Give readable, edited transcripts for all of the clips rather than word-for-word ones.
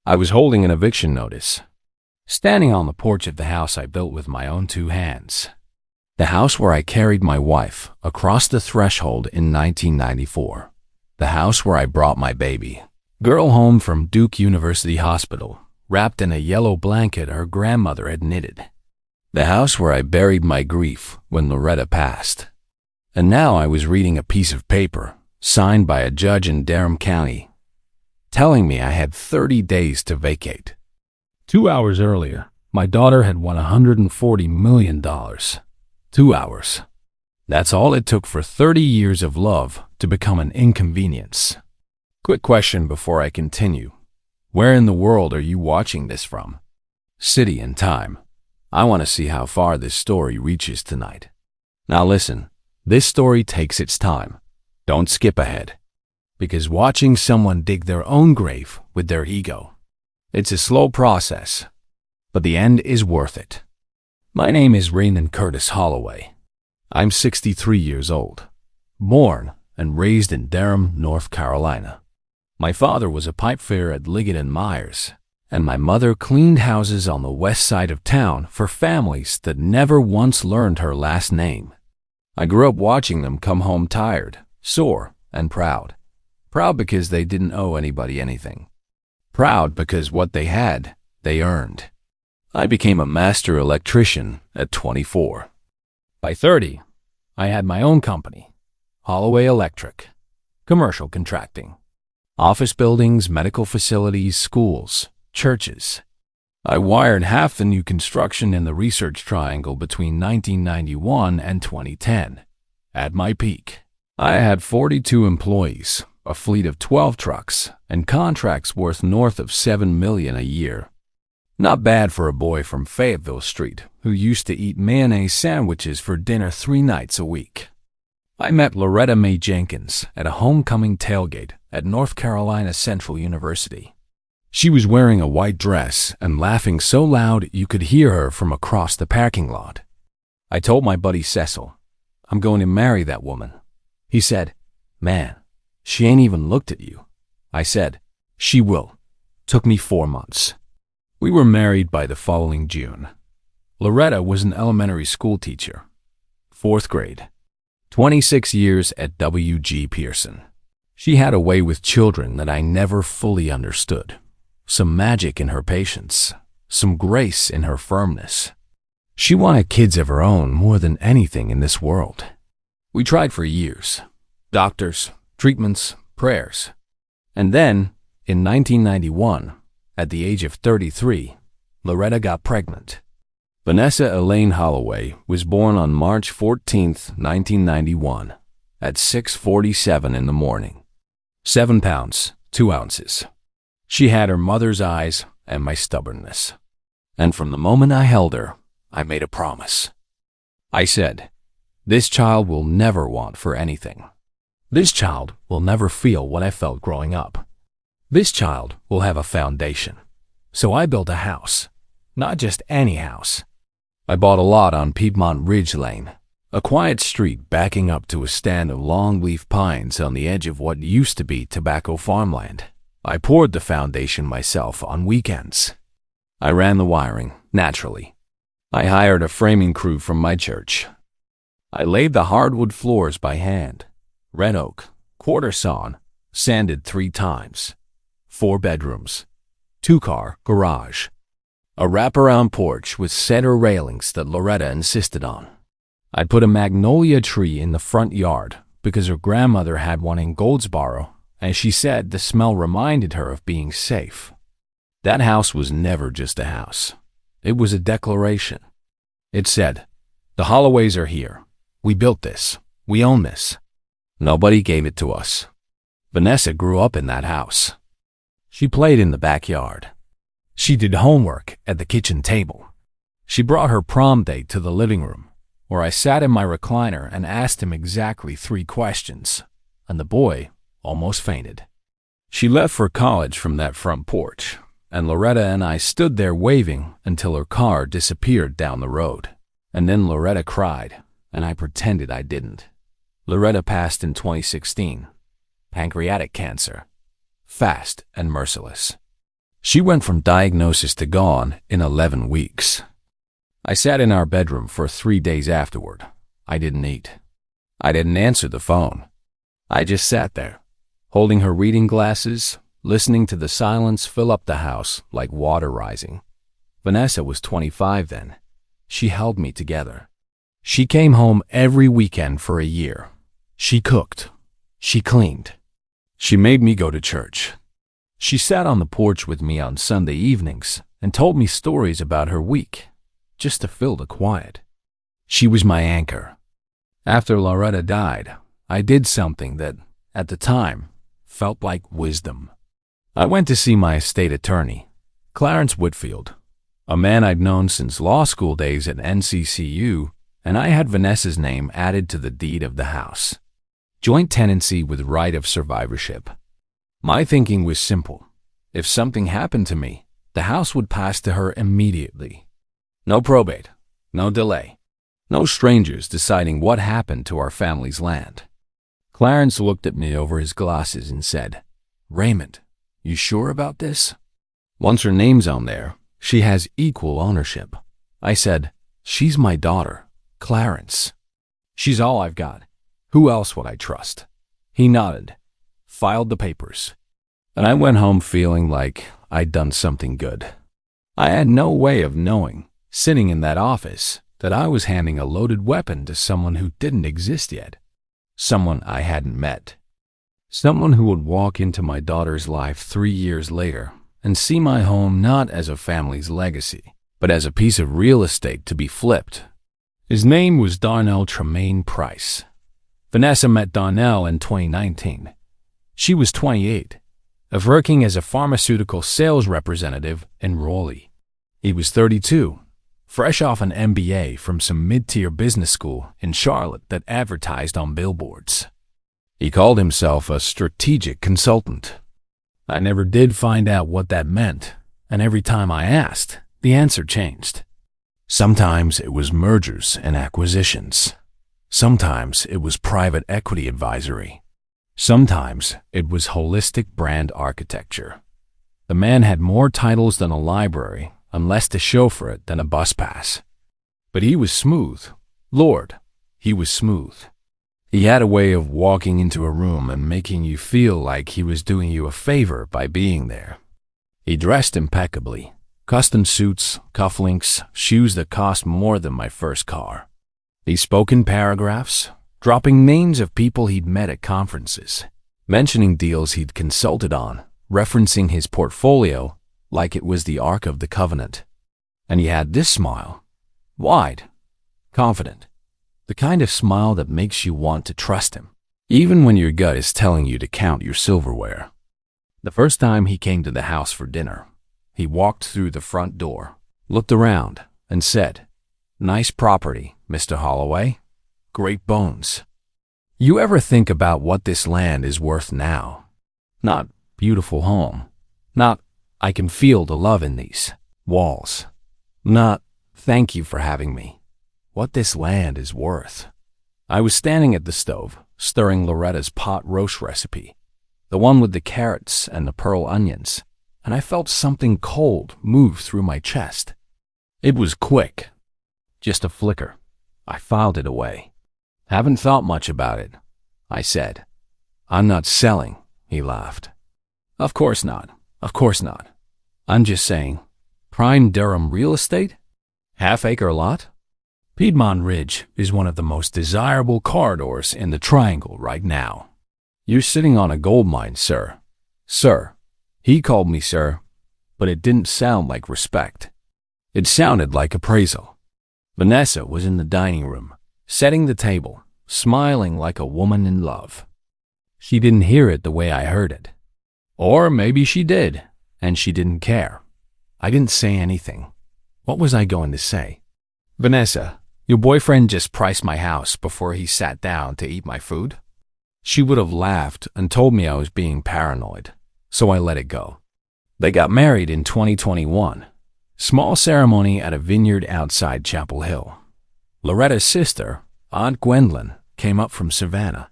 I was holding an eviction notice, standing on the porch of the house I built with my own two hands. The house where I carried my wife across the threshold in 1994. The house where I brought my baby girl home from Duke University Hospital, wrapped in a yellow blanket her grandmother had knitted. The house where I buried my grief when Loretta passed. And now I was reading a piece of paper signed by a judge in Durham County, telling me I had 30 days to vacate. 2 hours earlier, my daughter had won $140 million. 2 hours. That's all it took for 30 years of love to become an inconvenience. Quick question before I continue. Where in the world are you watching this from? City and time. I want to see how far this story reaches tonight. Now listen, this story takes its time. Don't skip ahead. Because watching someone dig their own grave with their ego, it's a slow process, but the end is worth it. My name is Raymond Curtis Holloway. I'm 63 years old, born and raised in Durham, North Carolina. My father was a pipe fitter at Liggett & Myers, and my mother cleaned houses on the west side of town for families that never once learned her last name. I grew up watching them come home tired, sore, and proud. Proud because they didn't owe anybody anything. Proud because what they had, they earned. I became a master electrician at 24. By 30, I had my own company, Holloway Electric, commercial contracting, office buildings, medical facilities, schools, churches. I wired half the new construction in the Research Triangle between 1991 and 2010. At my peak, I had 42 employees, a fleet of 12 trucks, and contracts worth north of $7 million a year. Not bad for a boy from Fayetteville Street who used to eat mayonnaise sandwiches for dinner 3 nights a week. I met Loretta Mae Jenkins at a homecoming tailgate at North Carolina Central University. She was wearing a white dress and laughing so loud you could hear her from across the parking lot. I told my buddy Cecil, I'm going to marry that woman. He said, man, she ain't even looked at you. I said, she will. Took me 4 months. We were married by the following June. Loretta was an elementary school teacher, 4th grade, 26 years at W.G. Pearson. She had a way with children that I never fully understood. Some magic in her patience, some grace in her firmness. She wanted kids of her own more than anything in this world. We tried for years. Doctors, treatments, prayers. And then, in 1991, at the age of 33, Loretta got pregnant. Vanessa Elaine Holloway was born on March 14, 1991, at 6:47 in the morning. 7 pounds, 2 ounces. She had her mother's eyes and my stubbornness. And from the moment I held her, I made a promise. I said, this child will never want for anything. This child will never feel what I felt growing up. This child will have a foundation. So I built a house, not just any house. I bought a lot on Piedmont Ridge Lane, a quiet street backing up to a stand of longleaf pines on the edge of what used to be tobacco farmland. I poured the foundation myself on weekends. I ran the wiring, naturally. I hired a framing crew from my church. I laid the hardwood floors by hand, red oak, quarter sawn, sanded 3 times. 4 bedrooms, 2-car garage, a wraparound porch with cedar railings that Loretta insisted on. I put a magnolia tree in the front yard because her grandmother had one in Goldsboro, and she said the smell reminded her of being safe. That house was never just a house. It was a declaration. It said, the Holloways are here. We built this. We own this. Nobody gave it to us. Vanessa grew up in that house. She played in the backyard. She did homework at the kitchen table. She brought her prom date to the living room, where I sat in my recliner and asked him exactly 3 questions, and the boy almost fainted. She left for college from that front porch, and Loretta and I stood there waving until her car disappeared down the road. And then Loretta cried, and I pretended I didn't. Loretta passed in 2016. Pancreatic cancer. Fast and merciless. She went from diagnosis to gone in 11 weeks. I sat in our bedroom for 3 days afterward. I didn't eat. I didn't answer the phone. I just sat there, holding her reading glasses, listening to the silence fill up the house like water rising. Vanessa was 25 then. She held me together. She came home every weekend for a year. She cooked. She cleaned. She made me go to church. She sat on the porch with me on Sunday evenings and told me stories about her week, just to fill the quiet. She was my anchor. After Loretta died, I did something that, at the time, felt like wisdom. I went to see my estate attorney, Clarence Whitfield, a man I'd known since law school days at NCCU, and I had Vanessa's name added to the deed of the house. Joint tenancy with right of survivorship. My thinking was simple. If something happened to me, the house would pass to her immediately. No probate, no delay, no strangers deciding what happened to our family's land. Clarence looked at me over his glasses and said, "Raymond, you sure about this? Once her name's on there, she has equal ownership." I said, "She's my daughter, Clarence. She's all I've got. Who else would I trust?" He nodded, filed the papers, and I went home feeling like I'd done something good. I had no way of knowing, sitting in that office, that I was handing a loaded weapon to someone who didn't exist yet, someone I hadn't met, someone who would walk into my daughter's life 3 years later and see my home not as a family's legacy, but as a piece of real estate to be flipped. His name was Darnell Tremaine Price. Vanessa met Darnell in 2019. She was 28, working as a pharmaceutical sales representative in Raleigh. He was 32, fresh off an MBA from some mid-tier business school in Charlotte that advertised on billboards. He called himself a strategic consultant. I never did find out what that meant, and every time I asked, the answer changed. Sometimes it was mergers and acquisitions. Sometimes it was private equity advisory. Sometimes it was holistic brand architecture. The man had more titles than a library and less to show for it than a bus pass. But he was smooth. Lord, he was smooth. He had a way of walking into a room and making you feel like he was doing you a favor by being there. He dressed impeccably. Custom suits, cufflinks, shoes that cost more than my first car. He spoke in paragraphs, dropping names of people he'd met at conferences, mentioning deals he'd consulted on, referencing his portfolio like it was the Ark of the Covenant. And he had this smile, wide, confident, the kind of smile that makes you want to trust him, even when your gut is telling you to count your silverware. The first time he came to the house for dinner, he walked through the front door, looked around, and said, "Nice property, Mr. Holloway. Great bones. You ever think about what this land is worth now? Not beautiful home. Not I can feel the love in these walls. Not thank you for having me. What this land is worth." I was standing at the stove, stirring Loretta's pot roast recipe, the one with the carrots and the pearl onions, and I felt something cold move through my chest. It was quick. Just a flicker. I filed it away. "Haven't thought much about it," I said. "I'm not selling," he laughed. Of course not. Of course not. I'm just saying, prime Durham real estate? Half-acre lot? Piedmont Ridge is one of the most desirable corridors in the Triangle right now. You're sitting on a gold mine, sir. Sir. He called me sir, but it didn't sound like respect. It sounded like appraisal. Vanessa was in the dining room, setting the table, smiling like a woman in love. She didn't hear it the way I heard it. Or maybe she did, and she didn't care. I didn't say anything. What was I going to say? "Vanessa, your boyfriend just priced my house before he sat down to eat my food?" She would have laughed and told me I was being paranoid, so I let it go. They got married in 2021. Small ceremony at a vineyard outside Chapel Hill. Loretta's sister, Aunt Gwendolyn, came up from Savannah.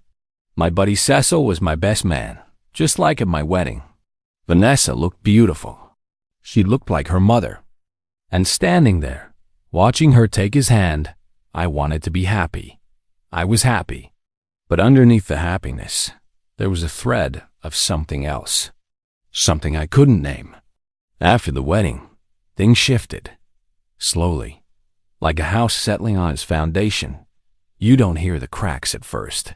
My buddy Cecil was my best man, just like at my wedding. Vanessa looked beautiful. She looked like her mother. And standing there, watching her take his hand, I wanted to be happy. I was happy. But underneath the happiness, there was a thread of something else. Something I couldn't name. After the wedding, things shifted. Slowly. Like a house settling on its foundation. You don't hear the cracks at first.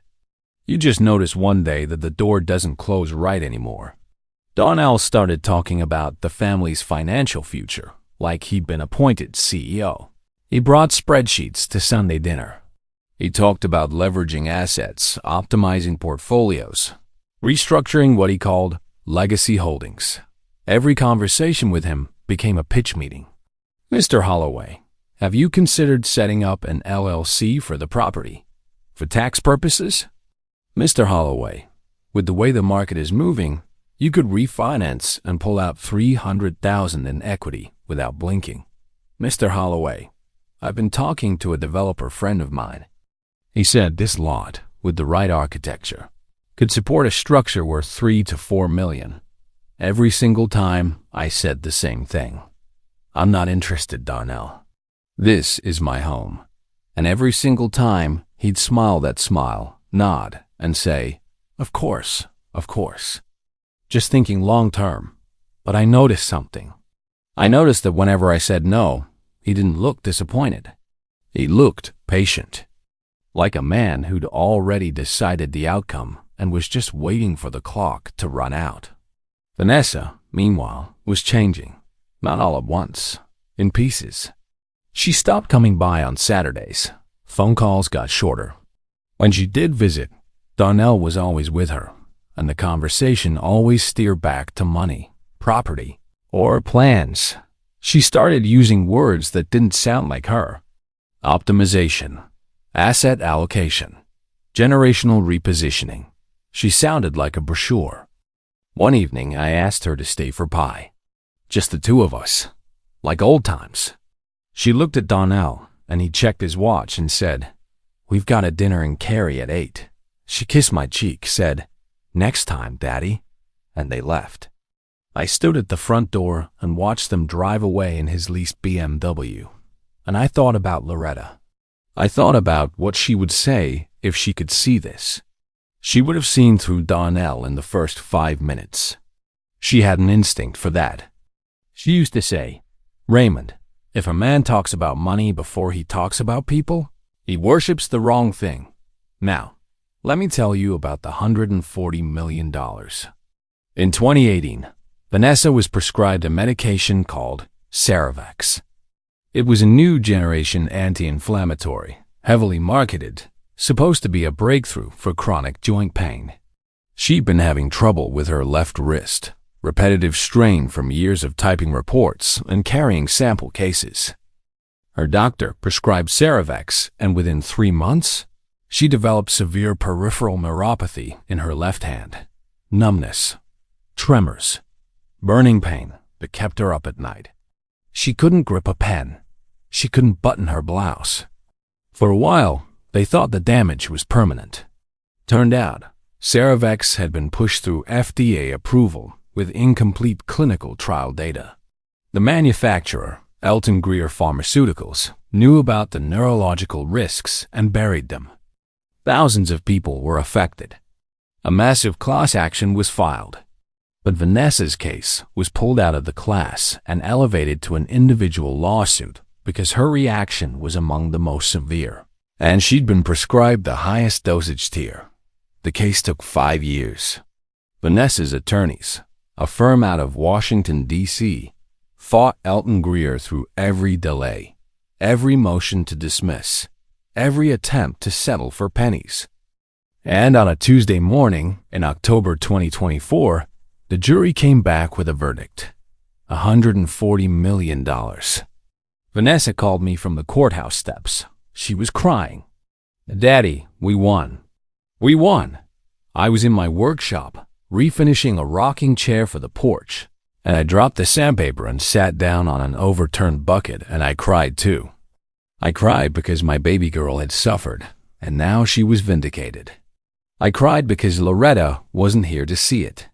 You just notice one day that the door doesn't close right anymore. Donnell started talking about the family's financial future, like he'd been appointed CEO. He brought spreadsheets to Sunday dinner. He talked about leveraging assets, optimizing portfolios, restructuring what he called legacy holdings. Every conversation with him became a pitch meeting. Mr. Holloway, have you considered setting up an LLC for the property? For tax purposes? Mr. Holloway, with the way the market is moving, you could refinance and pull out $300,000 in equity without blinking. Mr. Holloway, I've been talking to a developer friend of mine. He said this lot, with the right architecture, could support a structure worth $3 to $4 million. Every single time, I said the same thing. I'm not interested, Donnell. This is my home. And every single time, he'd smile that smile, nod, and say, of course, of course. Just thinking long term. But I noticed something. I noticed that whenever I said no, he didn't look disappointed. He looked patient. Like a man who'd already decided the outcome and was just waiting for the clock to run out. Vanessa, meanwhile, was changing. Not all at once. In pieces. She stopped coming by on Saturdays. Phone calls got shorter. When she did visit, Donnell was always with her, and the conversation always steered back to money, property, or plans. She started using words that didn't sound like her. Optimization, asset allocation, generational repositioning. She sounded like a brochure. One evening, I asked her to stay for pie. Just the two of us, like old times. She looked at Donnell, and he checked his watch and said, "We've got a dinner in Cary at 8. She kissed my cheek, said, "Next time, Daddy," and they left. I stood at the front door and watched them drive away in his leased BMW, and I thought about Loretta. I thought about what she would say if she could see this. She would have seen through Donnell in the first 5 minutes. She had an instinct for that. She used to say, "Raymond, if a man talks about money before he talks about people, he worships the wrong thing." Now, let me tell you about the $140 million. In 2018, Vanessa was prescribed a medication called Ceravax. It was a new generation anti-inflammatory, heavily marketed, supposed to be a breakthrough for chronic joint pain. She'd been having trouble with her left wrist, repetitive strain from years of typing reports and carrying sample cases. Her doctor prescribed Ceravax, and within 3 months, she developed severe peripheral neuropathy in her left hand, numbness, tremors, burning pain that kept her up at night. She couldn't grip a pen. She couldn't button her blouse. For a while, they thought the damage was permanent. Turned out, Ceravax had been pushed through FDA approval with incomplete clinical trial data. The manufacturer, Elton Greer Pharmaceuticals, knew about the neurological risks and buried them. Thousands of people were affected. A massive class action was filed. But Vanessa's case was pulled out of the class and elevated to an individual lawsuit because her reaction was among the most severe. And she'd been prescribed the highest dosage tier. The case took 5 years. Vanessa's attorneys, a firm out of Washington, D.C., fought Elton Greer through every delay, every motion to dismiss, every attempt to settle for pennies. And on a Tuesday morning in October 2024, the jury came back with a verdict, $140 million. Vanessa called me from the courthouse steps. She was crying. "Daddy, we won. We won." I was in my workshop, refinishing a rocking chair for the porch, and I dropped the sandpaper and sat down on an overturned bucket, and I cried too. I cried because my baby girl had suffered, and now she was vindicated. I cried because Loretta wasn't here to see it.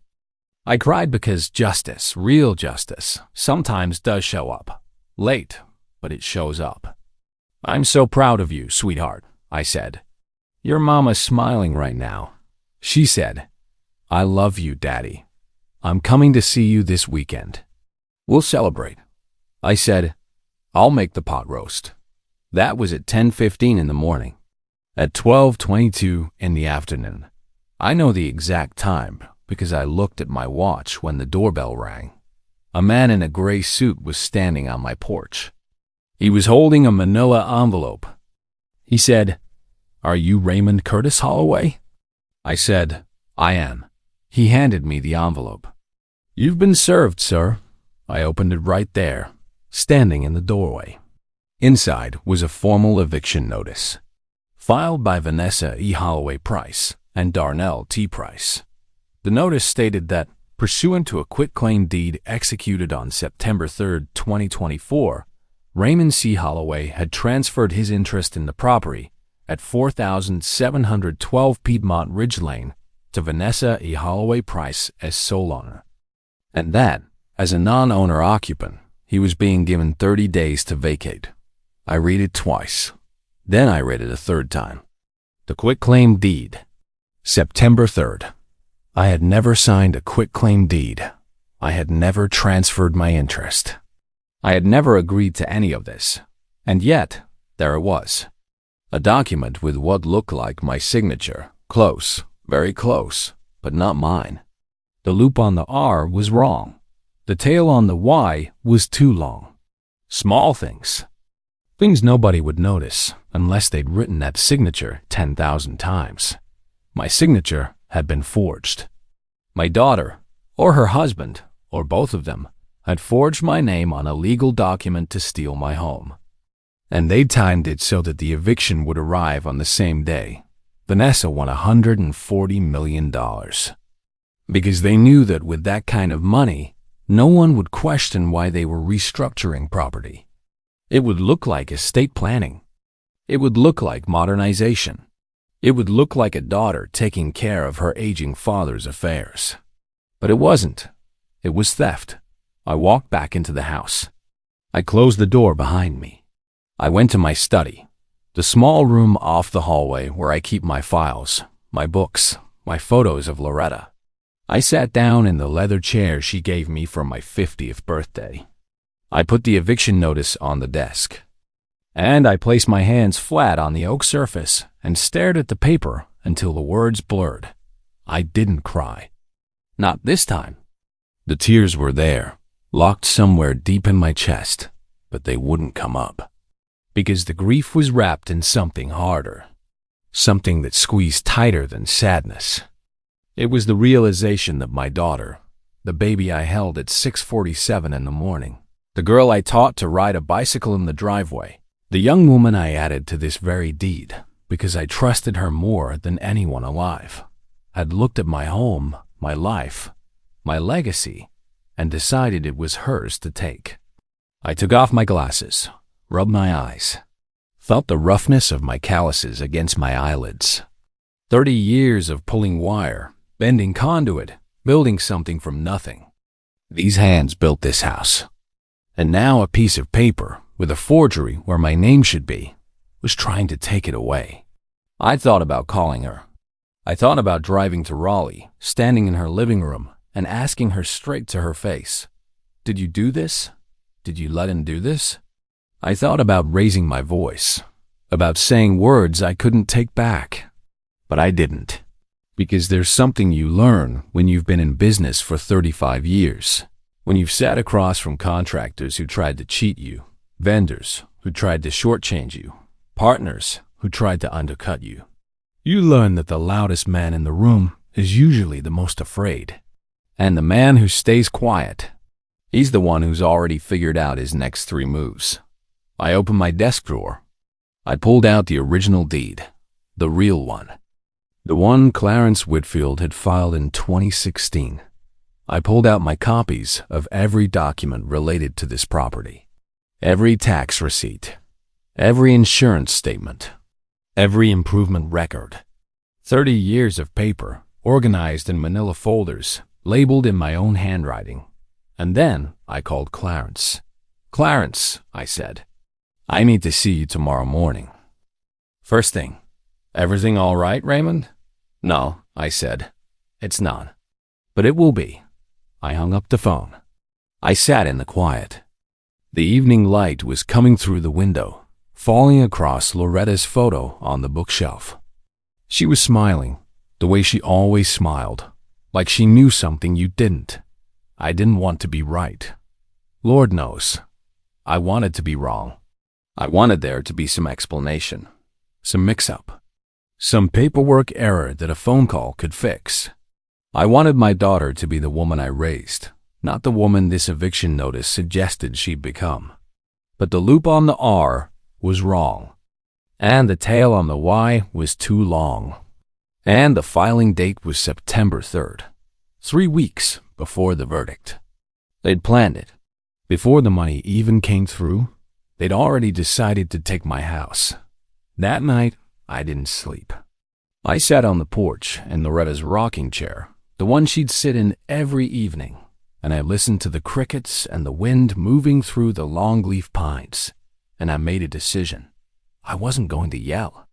I cried because justice, real justice, sometimes does show up. Late, but it shows up. "I'm so proud of you, sweetheart," I said. "Your mama's smiling right now." She said, "I love you, Daddy. I'm coming to see you this weekend. We'll celebrate." I said, "I'll make the pot roast." That was at 10:15 in the morning. At 12:22 in the afternoon. I know the exact time because I looked at my watch when the doorbell rang. A man in a gray suit was standing on my porch. He was holding a manila envelope. He said, "Are you Raymond Curtis Holloway?" I said, "I am." He handed me the envelope. "You've been served, sir." I opened it right there, standing in the doorway. Inside was a formal eviction notice, filed by Vanessa E. Holloway Price and Darnell T. Price. The notice stated that, pursuant to a quitclaim deed executed on September 3, 2024, Raymond C. Holloway had transferred his interest in the property at 4712 Piedmont Ridge Lane to Vanessa E. Holloway Price as sole owner, and that, as a non-owner occupant, he was being given 30 days to vacate. I read it twice. Then I read it a third time. The quitclaim deed. September 3rd. I had never signed a quitclaim deed. I had never transferred my interest. I had never agreed to any of this. And yet, there it was. A document with what looked like my signature. Close, very close, but not mine. The loop on the R was wrong. The tail on the Y was too long. Small things. Things nobody would notice unless they'd written that signature 10,000 times. My signature had been forged. My daughter, or her husband, or both of them, had forged my name on a legal document to steal my home. And they timed it so that the eviction would arrive on the same day. Vanessa won $140 million. Because they knew that with that kind of money, no one would question why they were restructuring property. It would look like estate planning. It would look like modernization. It would look like a daughter taking care of her aging father's affairs. But it wasn't. It was theft. I walked back into the house. I closed the door behind me. I went to my study, the small room off the hallway where I keep my files, my books, my photos of Loretta. I sat down in the leather chair she gave me for my 50th birthday. I put the eviction notice on the desk, and I placed my hands flat on the oak surface and stared at the paper until the words blurred. I didn't cry. Not this time. The tears were there, locked somewhere deep in my chest, but they wouldn't come up. Because the grief was wrapped in something harder, something that squeezed tighter than sadness. It was the realization that my daughter, the baby I held at 6:47 in the morning, the girl I taught to ride a bicycle in the driveway, the young woman I added to this very deed because I trusted her more than anyone alive, had looked at my home, my life, my legacy, and decided it was hers to take. I took off my glasses, rubbed my eyes, felt the roughness of my calluses against my eyelids. 30 years of pulling wire, bending conduit, building something from nothing. These hands built this house. And now a piece of paper, with a forgery where my name should be, was trying to take it away. I thought about calling her. I thought about driving to Raleigh, standing in her living room, and asking her straight to her face, "Did you do this? Did you let him do this?" I thought about raising my voice, about saying words I couldn't take back. But I didn't. Because there's something you learn when you've been in business for 35 years. When you've sat across from contractors who tried to cheat you, vendors who tried to shortchange you, partners who tried to undercut you. You learn that the loudest man in the room is usually the most afraid. And the man who stays quiet, he's the one who's already figured out his next 3 moves. I opened my desk drawer. I pulled out the original deed, the real one. The one Clarence Whitfield had filed in 2016. I pulled out my copies of every document related to this property. Every tax receipt. Every insurance statement. Every improvement record. 30 years of paper, organized in manila folders, labeled in my own handwriting. And then I called Clarence. "Clarence," I said, "I need to see you tomorrow morning." First thing, "Everything all right, Raymond?" "No," I said, "it's not. But it will be." I hung up the phone. I sat in the quiet. The evening light was coming through the window, falling across Loretta's photo on the bookshelf. She was smiling, the way she always smiled, like she knew something you didn't. I didn't want to be right. Lord knows, I wanted to be wrong. I wanted there to be some explanation, some mix-up, some paperwork error that a phone call could fix. I wanted my daughter to be the woman I raised, not the woman this eviction notice suggested she'd become. But the loop on the R was wrong, and the tail on the Y was too long. And the filing date was September 3rd, 3 weeks before the verdict. They'd planned it. Before the money even came through, they'd already decided to take my house. That night, I didn't sleep. I sat on the porch in Loretta's rocking chair, the one she'd sit in every evening, and I listened to the crickets and the wind moving through the longleaf pines, and I made a decision. I wasn't going to yell.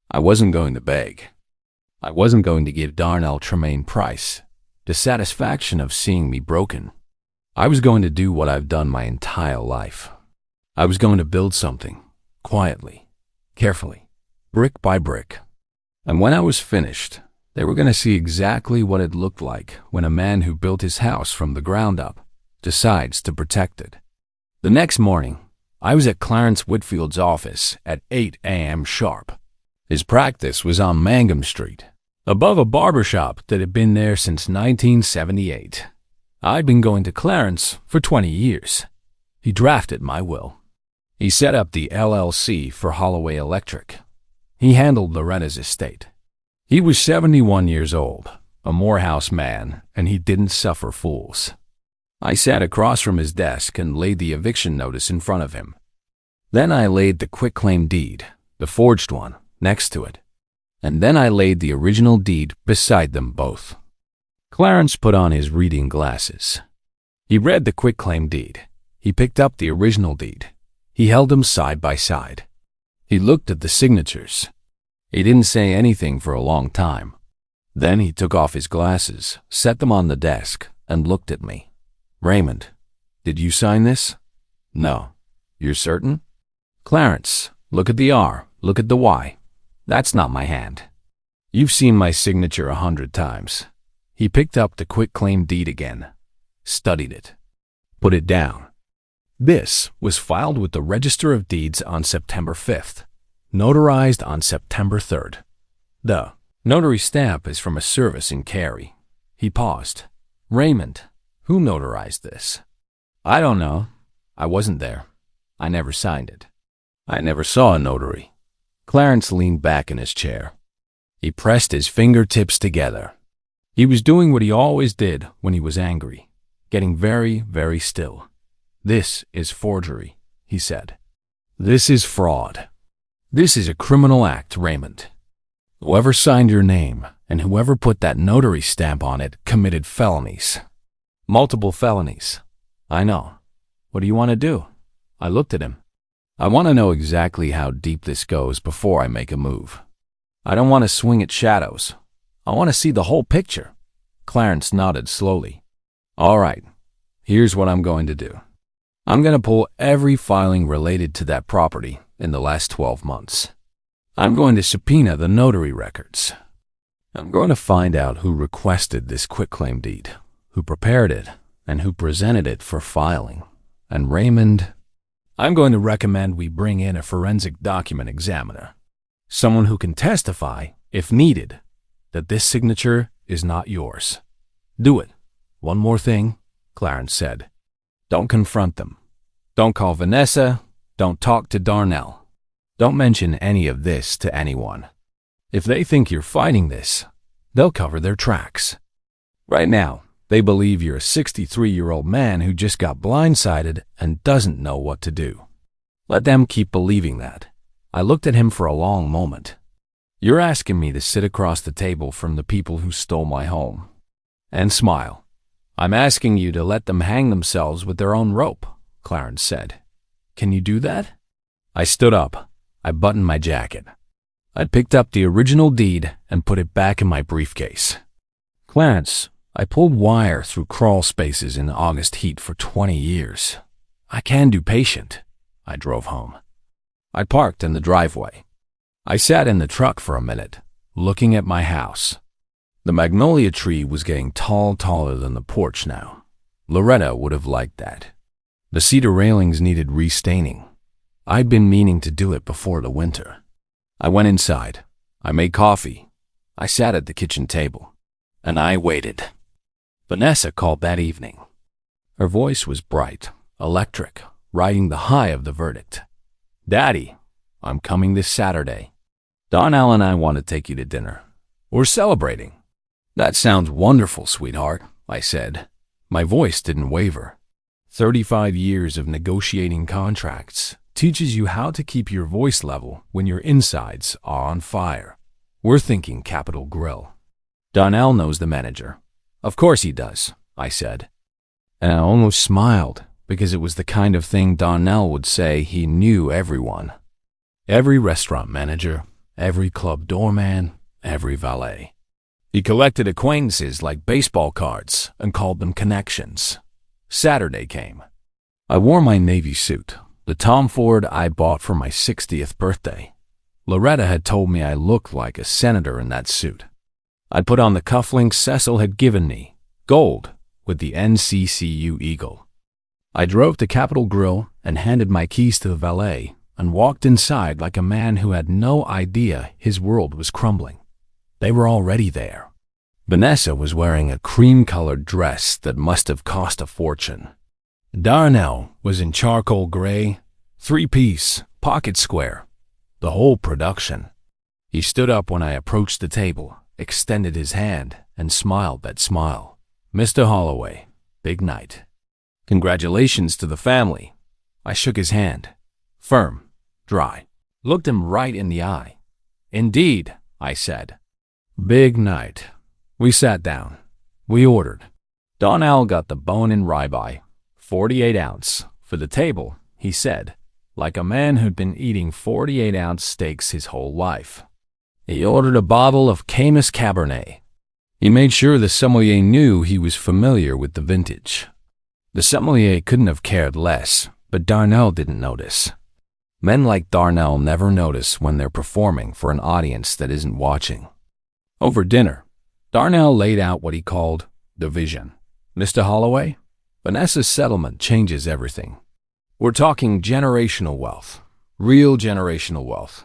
I wasn't going to beg. I wasn't going to give Darnell Tremaine Price the satisfaction of seeing me broken. I was going to do what I've done my entire life. I was going to build something, quietly, carefully, brick by brick. And when I was finished, they were going to see exactly what it looked like when a man who built his house from the ground up decides to protect it. The next morning, I was at Clarence Whitfield's office at 8 a.m. sharp. His practice was on Mangum Street, above a barbershop that had been there since 1978. I'd been going to Clarence for 20 years. He drafted my will. He set up the LLC for Holloway Electric. He handled Loretta's estate. He was 71 years old, a Morehouse man, and he didn't suffer fools. I sat across from his desk and laid the eviction notice in front of him. Then I laid the quitclaim deed, the forged one, next to it. And then I laid the original deed beside them both. Clarence put on his reading glasses. He read the quitclaim deed. He picked up the original deed. He held them side by side. He looked at the signatures. He didn't say anything for a long time. Then he took off his glasses, set them on the desk, and looked at me. "Raymond, did you sign this?" "No." "You're certain?" "Clarence, look at the R, look at the Y. That's not my hand. You've seen my signature 100 times. He picked up the quitclaim deed again, studied it, put it down. This was filed with the Register of Deeds on September 5th, notarized on September 3rd. The notary stamp is from a service in Cary. He paused. "Raymond, who notarized this?" "I don't know. I wasn't there. I never signed it. I never saw a notary." Clarence leaned back in his chair. He pressed his fingertips together. He was doing what he always did when he was angry, getting very, very still. "This is forgery," he said. "This is fraud. This is a criminal act, Raymond. Whoever signed your name and whoever put that notary stamp on it committed felonies. Multiple felonies. I know. What do you want to do?" I looked at him. "I want to know exactly how deep this goes before I make a move. I don't want to swing at shadows. I want to see the whole picture." Clarence nodded slowly. "All right, here's what I'm going to do. I'm going to pull every filing related to that property in the last 12 months. I'm going to subpoena the notary records. I'm going to find out who requested this quitclaim deed, who prepared it, and who presented it for filing. And Raymond, I'm going to recommend we bring in a forensic document examiner, someone who can testify, if needed, that this signature is not yours. Do it. One more thing," Clarence said. "Don't confront them. Don't call Vanessa. Don't talk to Darnell. Don't mention any of this to anyone. If they think you're fighting this, they'll cover their tracks. Right now, they believe you're a 63-year-old man who just got blindsided and doesn't know what to do. Let them keep believing that." I looked at him for a long moment. "You're asking me to sit across the table from the people who stole my home and smile I'm asking you to let them hang themselves with their own rope, Clarence said. Can you do that? I stood up. I buttoned my jacket. I'd picked up the original deed and put it back in my briefcase. Clarence, I pulled wire through crawl spaces in August heat for 20 years. I can do patient. I drove home. I parked in the driveway. I sat in the truck for a minute, looking at my house. The magnolia tree was getting taller than the porch now. Loretta would have liked that. The cedar railings needed restaining. I'd been meaning to do it before the winter. I went inside. I made coffee. I sat at the kitchen table. And I waited. Vanessa called that evening. Her voice was bright, electric, riding the high of the verdict. Daddy, I'm coming this Saturday. Darnell and I want to take you to dinner. We're celebrating. That sounds wonderful, sweetheart, I said. My voice didn't waver. 35 years of negotiating contracts teaches you how to keep your voice level when your insides are on fire. We're thinking Capitol Grill. Darnell knows the manager. Of course he does, I said. And I almost smiled because it was the kind of thing Darnell would say. He knew everyone. Every restaurant manager, every club doorman, every valet. He collected acquaintances like baseball cards and called them connections. Saturday came. I wore my Navy suit, the Tom Ford I bought for my 60th birthday. Loretta had told me I looked like a senator in that suit. I'd put on the cufflinks Cecil had given me, gold, with the NCCU eagle. I drove to Capitol Grill and handed my keys to the valet and walked inside like a man who had no idea his world was crumbling. They were already there. Vanessa was wearing a cream-colored dress that must have cost a fortune. Darnell was in charcoal gray, three-piece, pocket square, the whole production. He stood up when I approached the table, extended his hand, and smiled that smile. Mr. Holloway, big night. Congratulations to the family. I shook his hand. Firm, dry. Looked him right in the eye. Indeed, I said. Big night. We sat down. We ordered. Darnell got the bone-in ribeye, 48 ounce, for the table, he said, like a man who'd been eating 48-ounce steaks his whole life. He ordered a bottle of Caymus Cabernet. He made sure the sommelier knew he was familiar with the vintage. The sommelier couldn't have cared less, but Darnell didn't notice. Men like Darnell never notice when they're performing for an audience that isn't watching. Over dinner, Darnell laid out what he called the vision. Mr. Holloway, Vanessa's settlement changes everything. We're talking generational wealth, real generational wealth.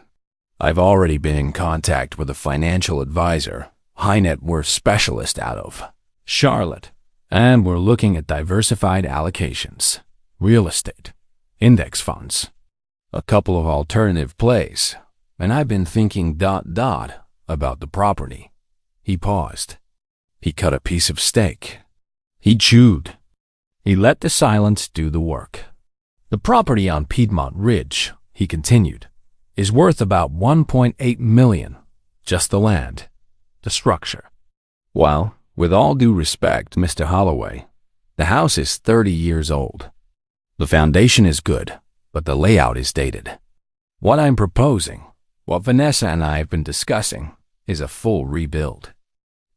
I've already been in contact with a financial advisor, high net worth specialist out of Charlotte, and we're looking at diversified allocations, real estate, index funds, a couple of alternative plays, and I've been thinking ... about the property. He paused. He cut a piece of steak. He chewed. He let the silence do the work. The property on Piedmont Ridge, he continued, is worth about $1.8 million, just the land, the structure. Well, with all due respect, Mr. Holloway, the house is 30 years old. The foundation is good, but the layout is dated. What I'm proposing, what Vanessa and I have been discussing, is a full rebuild.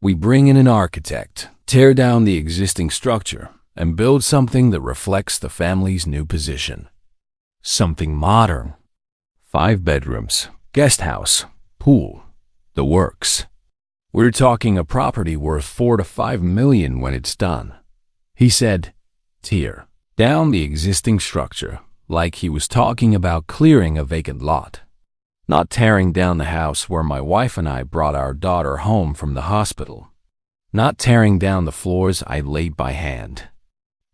We bring in an architect, tear down the existing structure, and build something that reflects the family's new position. Something modern. 5 bedrooms, guest house, pool, the works. We're talking a property worth $4 to $5 million when it's done. He said, tear down the existing structure, like he was talking about clearing a vacant lot. Not tearing down the house where my wife and I brought our daughter home from the hospital. Not tearing down the floors I laid by hand.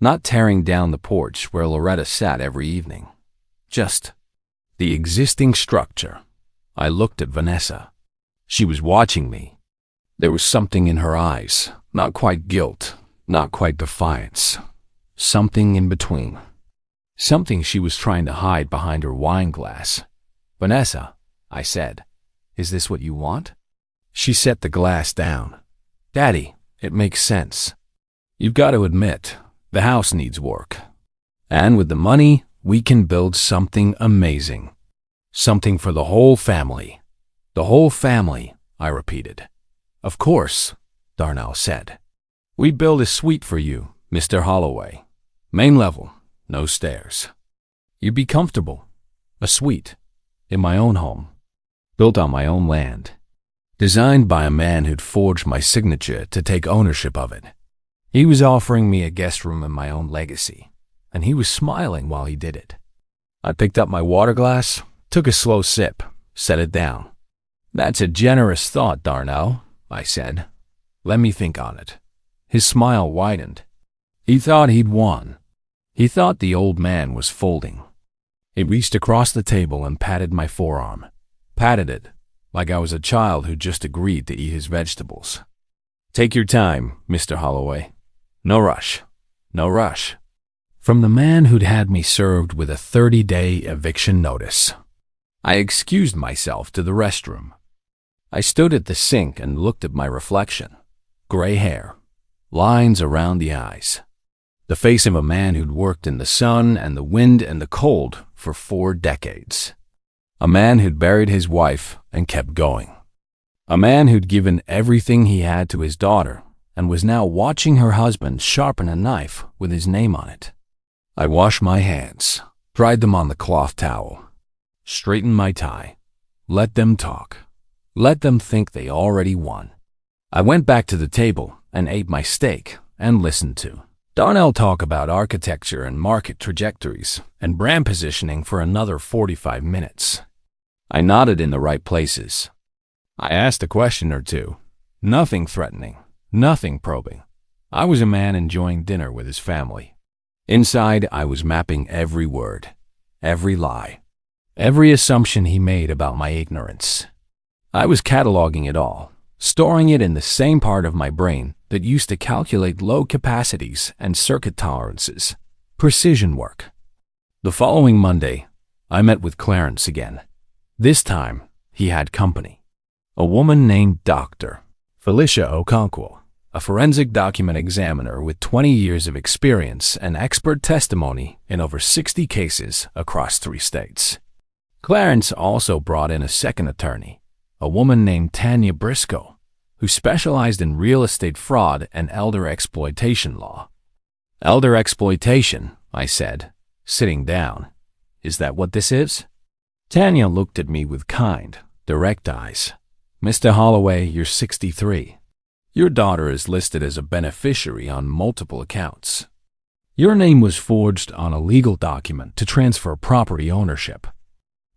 Not tearing down the porch where Loretta sat every evening. Just the existing structure. I looked at Vanessa. She was watching me. There was something in her eyes, not quite guilt, not quite defiance. Something in between. Something she was trying to hide behind her wine glass. Vanessa, I said, is this what you want? She set the glass down. Daddy, it makes sense. You've got to admit, the house needs work. And with the money, we can build something amazing. Something for the whole family. The whole family, I repeated. Of course, Darnell said. We build a suite for you, Mr. Holloway. Main level, no stairs. You'd be comfortable. A suite. In my own home. Built on my own land. Designed by a man who'd forged my signature to take ownership of it. He was offering me a guest room in my own legacy, and he was smiling while he did it. I picked up my water glass, took a slow sip, set it down. That's a generous thought, Darnell, I said. Let me think on it. His smile widened. He thought he'd won. He thought the old man was folding. He reached across the table and patted my forearm. Patted it, like I was a child who just agreed to eat his vegetables. Take your time, Mr. Holloway. No rush. No rush. From the man who'd had me served with a 30-day eviction notice. I excused myself to the restroom. I stood at the sink and looked at my reflection. Gray hair. Lines around the eyes. The face of a man who'd worked in the sun and the wind and the cold for 4 decades. A man who'd buried his wife and kept going. A man who'd given everything he had to his daughter and was now watching her husband sharpen a knife with his name on it. I washed my hands, dried them on the cloth towel, straightened my tie, let them talk, let them think they already won. I went back to the table and ate my steak and listened to Darnell talk about architecture and market trajectories and brand positioning for another 45 minutes. I nodded in the right places. I asked a question or two. Nothing threatening, nothing probing. I was a man enjoying dinner with his family. Inside, I was mapping every word, every lie, every assumption he made about my ignorance. I was cataloging it all, storing it in the same part of my brain that used to calculate low capacities and circuit tolerances, precision work. The following Monday, I met with Clarence again. This time, he had company. A woman named Dr. Felicia Okonkwo, a forensic document examiner with 20 years of experience and expert testimony in over 60 cases across 3 states. Clarence also brought in a second attorney, a woman named Tanya Briscoe, who specialized in real estate fraud and elder exploitation law. Elder exploitation, I said, sitting down. Is that what this is? Tanya looked at me with kind, direct eyes. Mr. Holloway, you're 63. Your daughter is listed as a beneficiary on multiple accounts. Your name was forged on a legal document to transfer property ownership.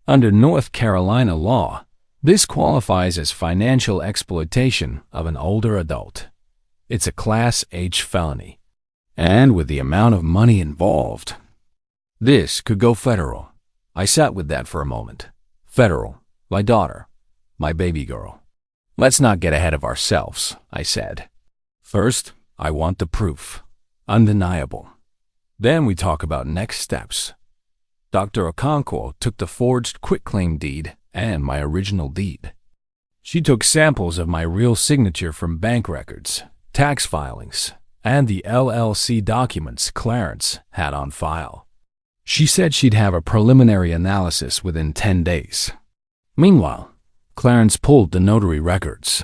Under North Carolina law, this qualifies as financial exploitation of an older adult. It's a Class H felony. And with the amount of money involved, this could go federal. I sat with that for a moment. Federal, my daughter, my baby girl. Let's not get ahead of ourselves, I said. First, I want the proof. Undeniable. Then we talk about next steps. Dr. Okonkwo took the forged quitclaim deed and my original deed. She took samples of my real signature from bank records, tax filings, and the LLC documents Clarence had on file. She said she'd have a preliminary analysis within 10 days. Meanwhile, Clarence pulled the notary records.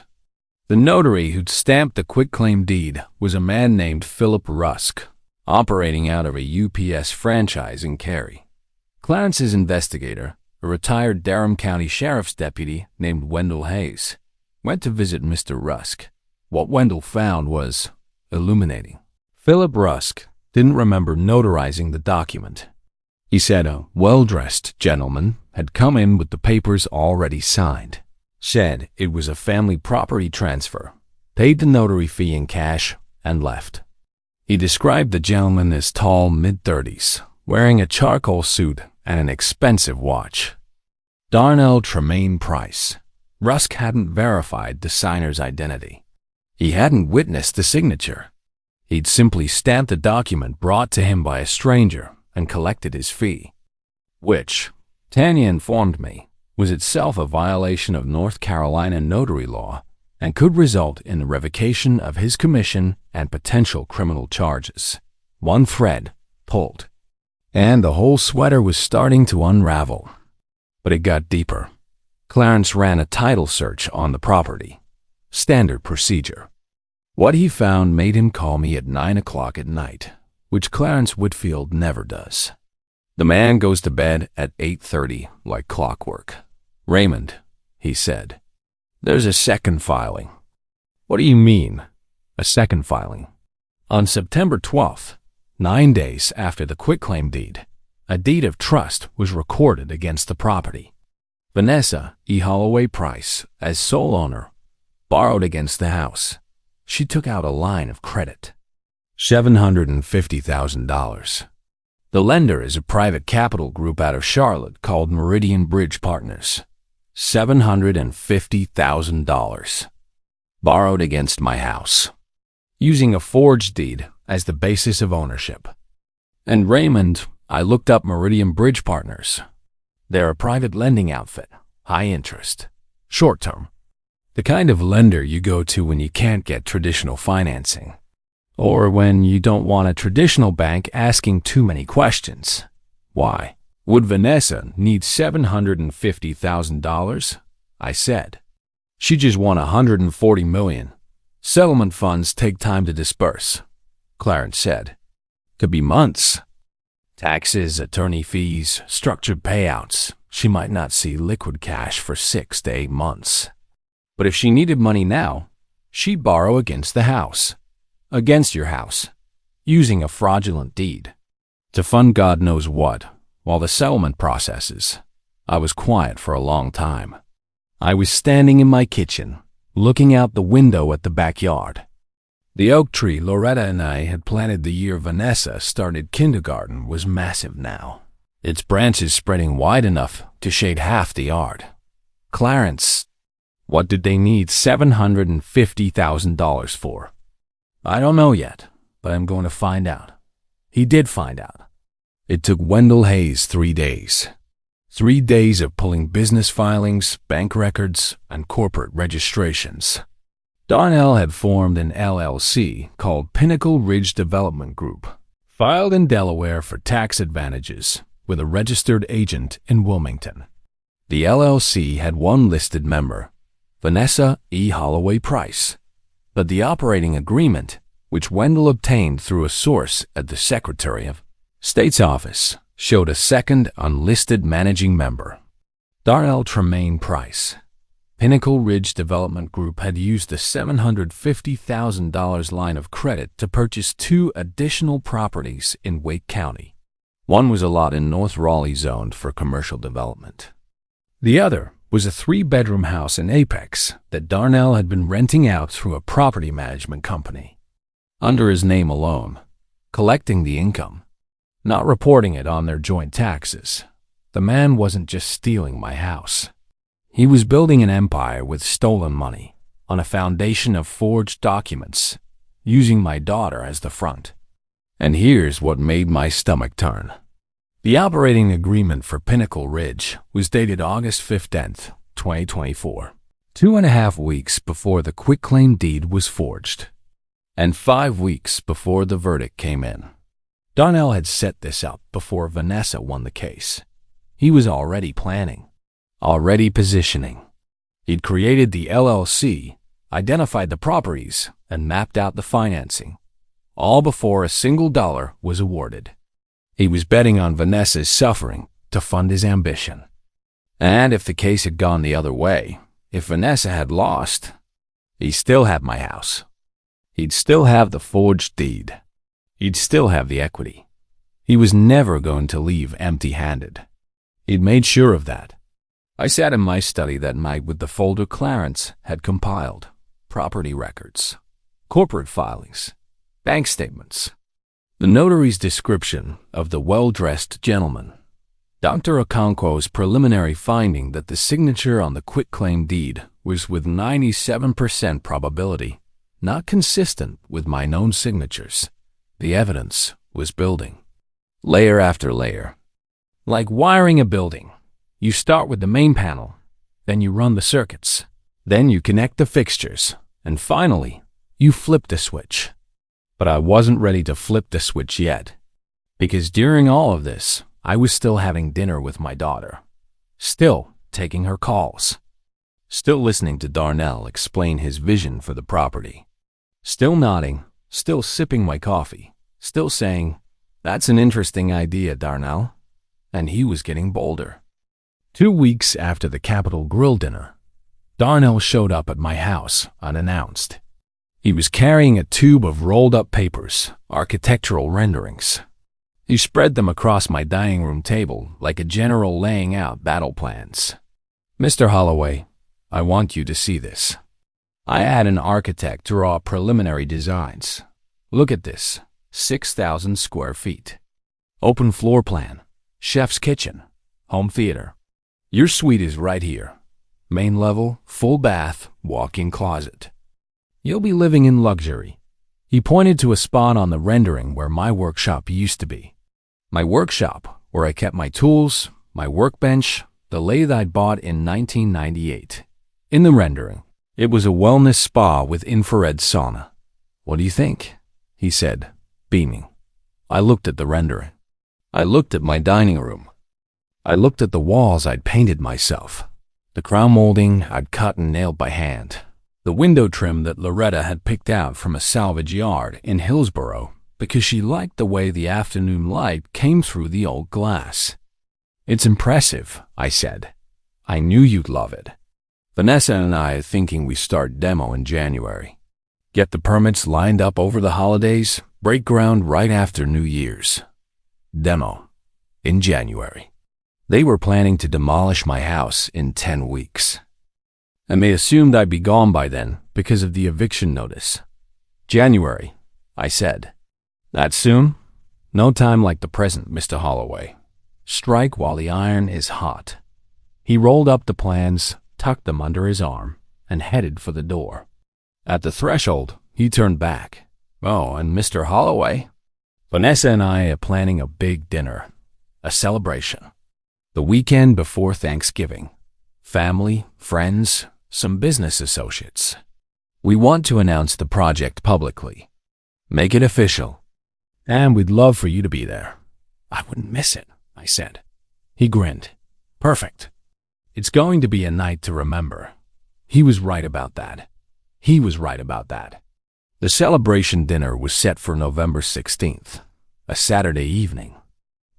The notary who'd stamped the quitclaim deed was a man named Philip Rusk, operating out of a UPS franchise in Cary. Clarence's investigator, a retired Durham County Sheriff's deputy named Wendell Hayes, went to visit Mr. Rusk. What Wendell found was illuminating. Philip Rusk didn't remember notarizing the document. He said a well-dressed gentleman had come in with the papers already signed, said it was a family property transfer, paid the notary fee in cash, and left. He described the gentleman as tall mid-30s, wearing a charcoal suit and an expensive watch. Darnell Tremaine Price. Rusk hadn't verified the signer's identity. He hadn't witnessed the signature. He'd simply stamped the document brought to him by a stranger and collected his fee, which, Tanya informed me, was itself a violation of North Carolina notary law and could result in the revocation of his commission and potential criminal charges. One thread pulled, and the whole sweater was starting to unravel. But it got deeper. Clarence ran a title search on the property. Standard procedure. What he found made him call me at 9 o'clock at night, which Clarence Whitfield never does. The man goes to bed at 8:30 like clockwork. "Raymond," he said, "there's a second filing." "What do you mean, a second filing?" On September 12th, 9 days after the quitclaim deed, a deed of trust was recorded against the property. Vanessa E. Holloway Price, as sole owner, borrowed against the house. She took out a line of credit, $750,000. The lender is a private capital group out of Charlotte called Meridian Bridge Partners. $750,000 borrowed against my house, using a forged deed as the basis of ownership. And Raymond, I looked up Meridian Bridge Partners. They're a private lending outfit, high interest, short term. The kind of lender you go to when you can't get traditional financing, or when you don't want a traditional bank asking too many questions. Why would Vanessa need $750,000? I said. She just won $140 million. Settlement funds take time to disperse, Clarence said. Could be months. Taxes, attorney fees, structured payouts. She might not see liquid cash for 6 to 8 months. But if she needed money now, she'd borrow against the house. Against your house, using a fraudulent deed, to fund God knows what, while the settlement processes. I was quiet for a long time. I was standing in my kitchen, looking out the window at the backyard. The oak tree Loretta and I had planted the year Vanessa started kindergarten was massive now, its branches spreading wide enough to shade half the yard. Clarence, what did they need $750,000 for? I don't know yet, but I'm going to find out. He did find out. It took Wendell Hayes 3 days. 3 days of pulling business filings, bank records, and corporate registrations. Darnell had formed an LLC called Pinnacle Ridge Development Group, filed in Delaware for tax advantages, with a registered agent in Wilmington. The LLC had one listed member, Vanessa E. Holloway Price. But the operating agreement, which Wendell obtained through a source at the Secretary of State's office, showed a second unlisted managing member, Darnell Tremaine Price. Pinnacle Ridge Development Group had used the $750,000 line of credit to purchase 2 additional properties in Wake County. One was a lot in North Raleigh zoned for commercial development. The other was a 3-bedroom house in Apex that Darnell had been renting out through a property management company, under his name alone, collecting the income, not reporting it on their joint taxes. The man wasn't just stealing my house. He was building an empire with stolen money on a foundation of forged documents, using my daughter as the front. And here's what made my stomach turn. The operating agreement for Pinnacle Ridge was dated August 15th, 2024, 2.5 weeks before the quitclaim deed was forged, and 5 weeks before the verdict came in. Darnell had set this up before Vanessa won the case. He was already planning, already positioning. He'd created the LLC, identified the properties, and mapped out the financing, all before a single dollar was awarded. He was betting on Vanessa's suffering to fund his ambition. And if the case had gone the other way, if Vanessa had lost, he'd still have my house. He'd still have the forged deed. He'd still have the equity. He was never going to leave empty-handed. He'd made sure of that. I sat in my study that night with the folder Clarence had compiled, property records, corporate filings, bank statements, the notary's description of the well-dressed gentleman, Dr. Okonkwo's preliminary finding that the signature on the quitclaim deed was with 97% probability not consistent with my known signatures. The evidence was building, layer after layer. Like wiring a building, you start with the main panel, then you run the circuits, Then you connect the fixtures, and finally, you flip the switch. But I wasn't ready to flip the switch yet, because during all of this, I was still having dinner with my daughter, still taking her calls, still listening to Darnell explain his vision for the property, still nodding, still sipping my coffee, still saying, "That's an interesting idea, Darnell." And he was getting bolder. 2 weeks after the Capitol Grill dinner, Darnell showed up at my house unannounced. He was carrying a tube of rolled-up papers, architectural renderings. He spread them across my dining room table like a general laying out battle plans. "Mr. Holloway, I want you to see this. I had an architect draw preliminary designs. Look at this, 6,000 square feet. Open floor plan, chef's kitchen, home theater. Your suite is right here. Main level, full bath, walk-in closet. You'll be living in luxury." He pointed to a spot on the rendering where my workshop used to be. My workshop, where I kept my tools, my workbench, the lathe I'd bought in 1998. In the rendering, it was a wellness spa with infrared sauna. "What do you think?" he said, beaming. I looked at the rendering. I looked at my dining room. I looked at the walls I'd painted myself, the crown molding I'd cut and nailed by hand, the window trim that Loretta had picked out from a salvage yard in Hillsborough because she liked the way the afternoon light came through the old glass. "It's impressive," I said. "I knew you'd love it. Vanessa and I are thinking we start demo in January. Get the permits lined up over the holidays, break ground right after New Year's. Demo in January." They were planning to demolish my house in 10 weeks. And they assumed I'd be gone by then because of the eviction notice. "January," I said. "That soon? No time like the present, Mr. Holloway. Strike while the iron is hot." He rolled up the plans, tucked them under his arm, and headed for the door. At the threshold, he turned back. "Oh, and Mr. Holloway, Vanessa and I are planning a big dinner, a celebration. The weekend before Thanksgiving. Family, friends, some business associates. We want to announce the project publicly. Make it official. And we'd love for you to be there." "I wouldn't miss it," I said. He grinned. "Perfect. It's going to be a night to remember." He was right about that. He was right about that. The celebration dinner was set for November 16th, a Saturday evening.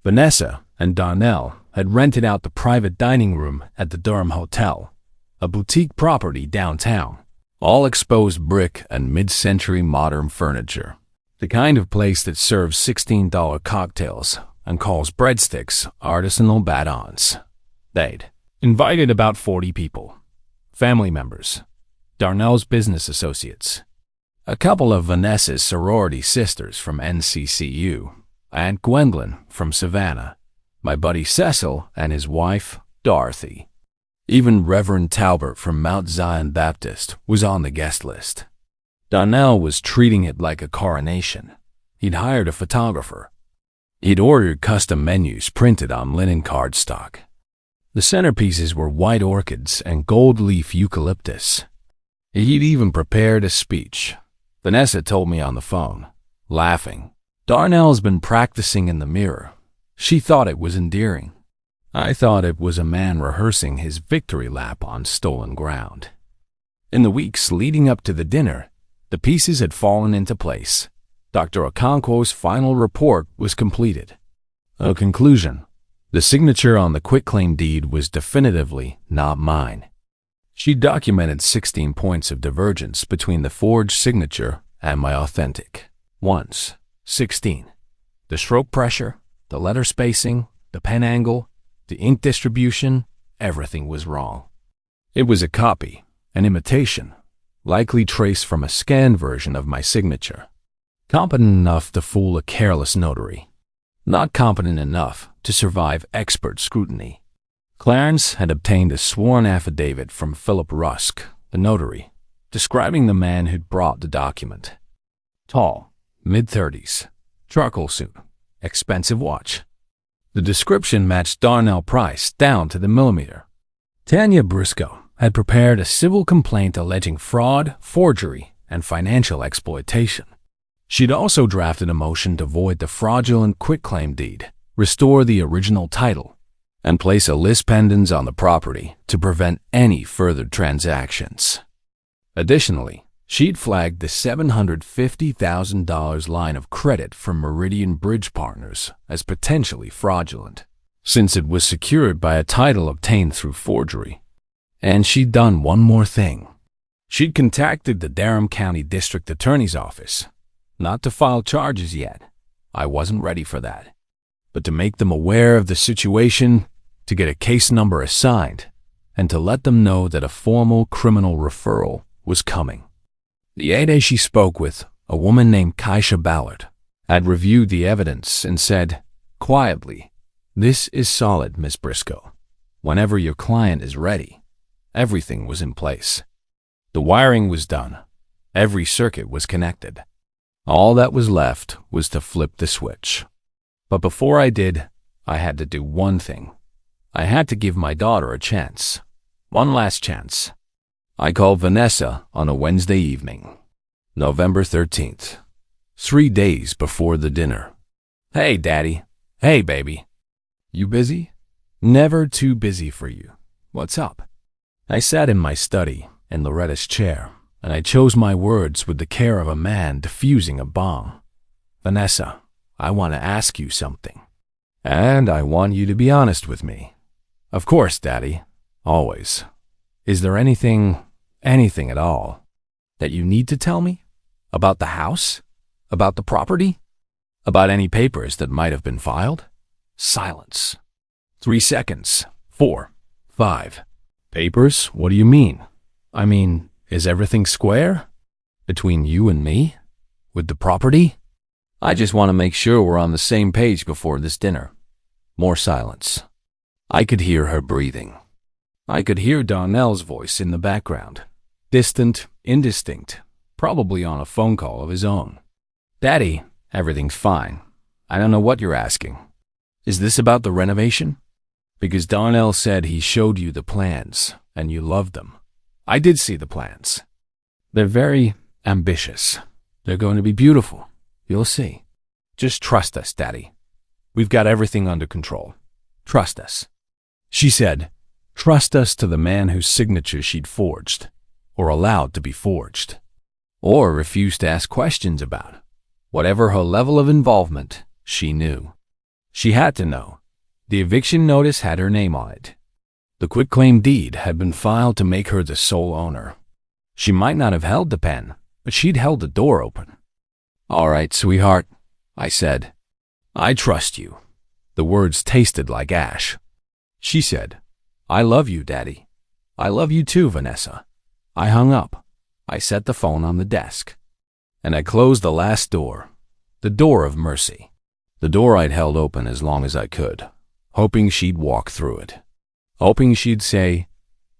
Vanessa and Darnell had rented out the private dining room at the Durham Hotel, a boutique property downtown, all exposed brick and mid-century modern furniture. The kind of place that serves $16 cocktails and calls breadsticks artisanal bad-ons. They'd invited about 40 people, family members, Darnell's business associates, a couple of Vanessa's sorority sisters from NCCU, Aunt Gwendolyn from Savannah, my buddy Cecil and his wife, Dorothy. Even Reverend Talbert from Mount Zion Baptist was on the guest list. Darnell was treating it like a coronation. He'd hired a photographer. He'd ordered custom menus printed on linen cardstock. The centerpieces were white orchids and gold leaf eucalyptus. He'd even prepared a speech. Vanessa told me on the phone, laughing. "Darnell's been practicing in the mirror." She thought it was endearing. I thought it was a man rehearsing his victory lap on stolen ground. In the weeks leading up to the dinner, the pieces had fallen into place. Dr. Okonkwo's final report was completed. A conclusion. The signature on the quitclaim deed was definitively not mine. She documented 16 points of divergence between the forged signature and my authentic ones. 16. The stroke pressure, the letter spacing, the pen angle, the ink distribution, everything was wrong. It was a copy, an imitation, likely traced from a scanned version of my signature. Competent enough to fool a careless notary. Not competent enough to survive expert scrutiny. Clarence had obtained a sworn affidavit from Philip Rusk, the notary, describing the man who'd brought the document. Tall, mid-30s, charcoal suit, expensive watch. The description matched Darnell Price down to the millimeter. Tanya Briscoe, had prepared a civil complaint alleging fraud, forgery, and financial exploitation. She'd also drafted a motion to void the fraudulent quitclaim deed, restore the original title, and place a lis pendens on the property to prevent any further transactions. Additionally, she'd flagged the $750,000 line of credit from Meridian Bridge Partners as potentially fraudulent, since it was secured by a title obtained through forgery. And she'd done one more thing. She'd contacted the Durham County District Attorney's Office, not to file charges yet. I wasn't ready for that. But to make them aware of the situation, to get a case number assigned, and to let them know that a formal criminal referral was coming. The AD she spoke with, a woman named Keisha Ballard, had reviewed the evidence and said, quietly, "This is solid, Miss Briscoe. Whenever your client is ready." Everything was in place. The wiring was done. Every circuit was connected. All that was left was to flip the switch. But before I did, I had to do one thing. I had to give my daughter a chance. One last chance. I called Vanessa on a Wednesday evening, November 13th, 3 days before the dinner. "Hey, Daddy. Hey, baby. You busy?" "Never too busy for you. What's up?" I sat in my study, in Loretta's chair, and I chose my words with the care of a man diffusing a bomb. "Vanessa, I want to ask you something. And I want you to be honest with me." "Of course, Daddy. Always. Is there anything at all, that you need to tell me? About the house? About the property? About any papers that might have been filed?" Silence. 3 seconds. 4. 5. "Papers? What do you mean? I mean, is everything square? Between you and me? With the property? I just want to make sure we're on the same page before this dinner." More silence. I could hear her breathing. I could hear Darnell's voice in the background. Distant, indistinct, probably on a phone call of his own. "Daddy, everything's fine. I don't know what you're asking. Is this about the renovation? Because Darnell said he showed you the plans, and you loved them. I did see the plans. They're very ambitious. They're going to be beautiful. You'll see. Just trust us, Daddy. We've got everything under control. Trust us." She said, trust us to the man whose signature she'd forged, or allowed to be forged, or refused to ask questions about. Whatever her level of involvement, she knew. She had to know. The eviction notice had her name on it. The quitclaim deed had been filed to make her the sole owner. She might not have held the pen, but she'd held the door open. "All right, sweetheart," I said. "I trust you." The words tasted like ash. She said, "I love you, Daddy. I love you too, Vanessa." I hung up. I set the phone on the desk. And I closed the last door, the door of mercy. The door I'd held open as long as I could, hoping she'd walk through it. Hoping she'd say,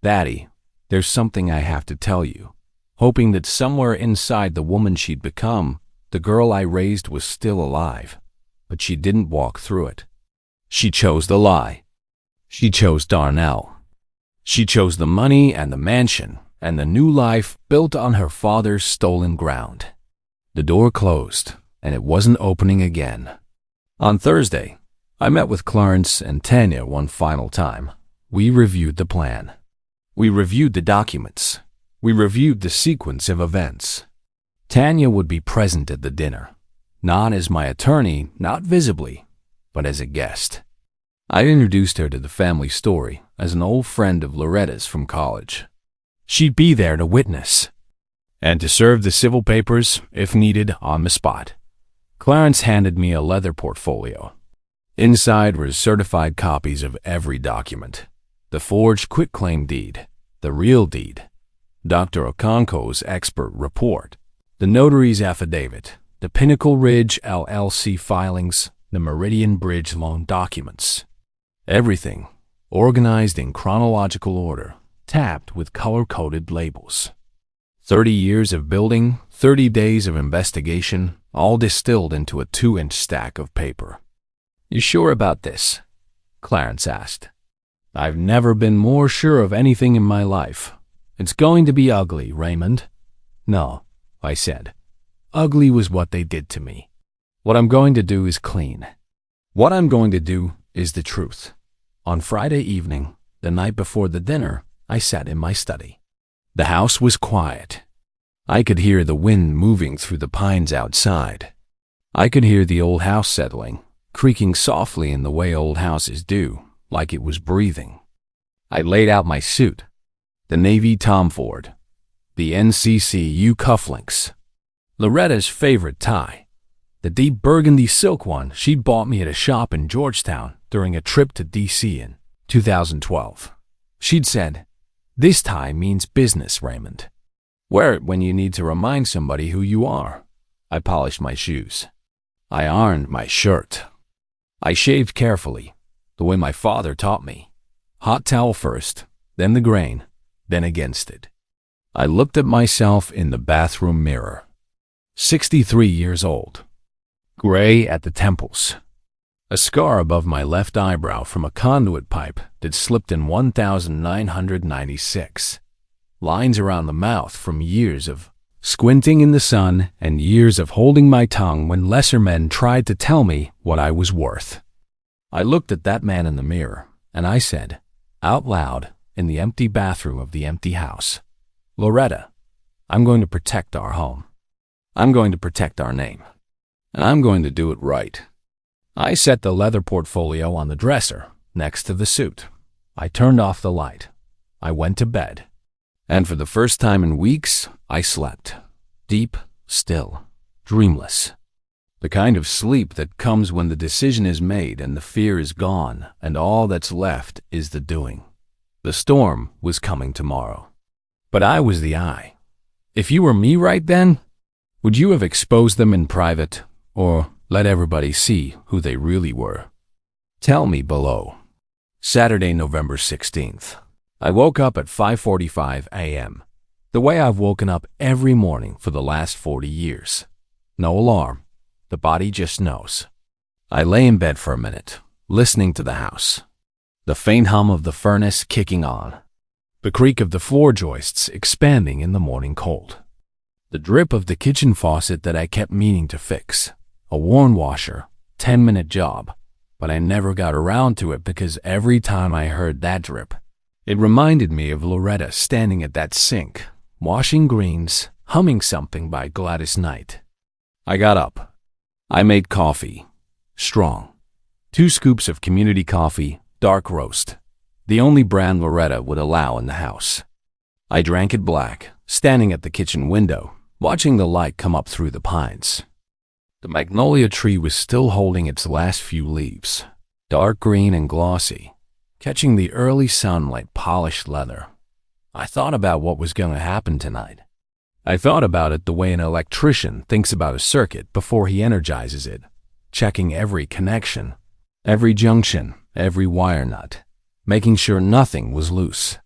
"Daddy, there's something I have to tell you." Hoping that somewhere inside the woman she'd become, the girl I raised was still alive. But she didn't walk through it. She chose the lie. She chose Darnell. She chose the money and the mansion and the new life built on her father's stolen ground. The door closed, and it wasn't opening again. On Thursday, I met with Clarence and Tanya one final time. We reviewed the plan. We reviewed the documents. We reviewed the sequence of events. Tanya would be present at the dinner, not as my attorney, not visibly, but as a guest. I introduced her to the family story as an old friend of Loretta's from college. She'd be there to witness and to serve the civil papers, if needed, on the spot. Clarence handed me a leather portfolio. Inside were certified copies of every document: the forged quitclaim deed, the real deed, Dr. Okonko's expert report, the notary's affidavit, the Pinnacle Ridge LLC filings, the Meridian Bridge loan documents. Everything organized in chronological order, tabbed with color-coded labels. 30 years of building, 30 days of investigation, all distilled into a 2-inch stack of paper. "You sure about this?" Clarence asked. I've never been more sure of anything in my life. It's going to be ugly, Raymond. No, I said. Ugly was what they did to me. What I'm going to do is clean. What I'm going to do is the truth. On Friday evening, the night before the dinner, I sat in my study. The house was quiet. I could hear the wind moving through the pines outside. I could hear the old house settling, creaking softly in the way old houses do, like it was breathing. I laid out my suit, the navy Tom Ford, the NCCU cufflinks, Loretta's favorite tie, the deep burgundy silk one she'd bought me at a shop in Georgetown during a trip to D.C. in 2012. She'd said, "This tie means business, Raymond. Wear it when you need to remind somebody who you are." I polished my shoes. I ironed my shirt. I shaved carefully, the way my father taught me. Hot towel first, then the grain, then against it. I looked at myself in the bathroom mirror. 63 years old. Gray at the temples. A scar above my left eyebrow from a conduit pipe that slipped in 1996. Lines around the mouth from years of squinting in the sun and years of holding my tongue when lesser men tried to tell me what I was worth. I looked at that man in the mirror, and I said, out loud, in the empty bathroom of the empty house, "Loretta, I'm going to protect our home. I'm going to protect our name. And I'm going to do it right." I set the leather portfolio on the dresser next to the suit. I turned off the light. I went to bed. And for the first time in weeks, I slept. Deep, still, dreamless. The kind of sleep that comes when the decision is made and the fear is gone and all that's left is the doing. The storm was coming tomorrow. But I was the I. If you were me right then, would you have exposed them in private or let everybody see who they really were? Tell me below. Saturday, November 16th. I woke up at 5:45 a.m., the way I've woken up every morning for the last 40 years. No alarm. The body just knows. I lay in bed for a minute, listening to the house. The faint hum of the furnace kicking on. The creak of the floor joists expanding in the morning cold. The drip of the kitchen faucet that I kept meaning to fix. A worn washer, 10-minute job, but I never got around to it because every time I heard that drip, it reminded me of Loretta standing at that sink, washing greens, humming something by Gladys Knight. I got up. I made coffee. Strong. 2 scoops of community coffee, dark roast. The only brand Loretta would allow in the house. I drank it black, standing at the kitchen window, watching the light come up through the pines. The magnolia tree was still holding its last few leaves, dark green and glossy, catching the early sun like polished leather. I thought about what was going to happen tonight. I thought about it the way an electrician thinks about a circuit before he energizes it, checking every connection, every junction, every wire nut, making sure nothing was loose,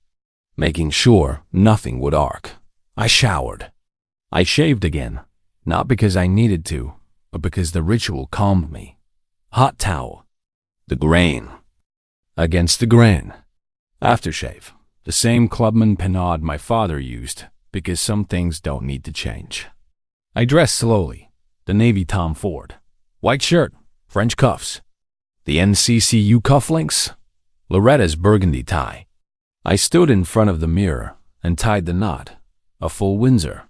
making sure nothing would arc. I showered. I shaved again, not because I needed to, but because the ritual calmed me. Hot towel. The grain. Against the grain. Aftershave. The same Clubman Pinard my father used, because some things don't need to change. I dressed slowly. The navy Tom Ford. White shirt. French cuffs. The NCCU cufflinks. Loretta's burgundy tie. I stood in front of the mirror and tied the knot. A full Windsor.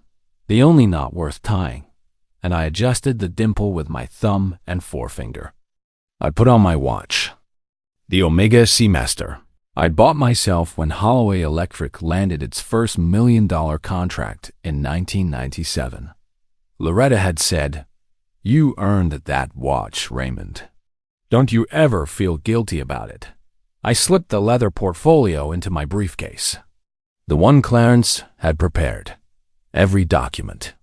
The only knot worth tying. And I adjusted the dimple with my thumb and forefinger. I put on my watch. The Omega Seamaster. I'd bought myself when Holloway Electric landed its first $1 million contract in 1997. Loretta had said, "You earned that watch, Raymond. Don't you ever feel guilty about it." I slipped the leather portfolio into my briefcase. The one Clarence had prepared. Every document,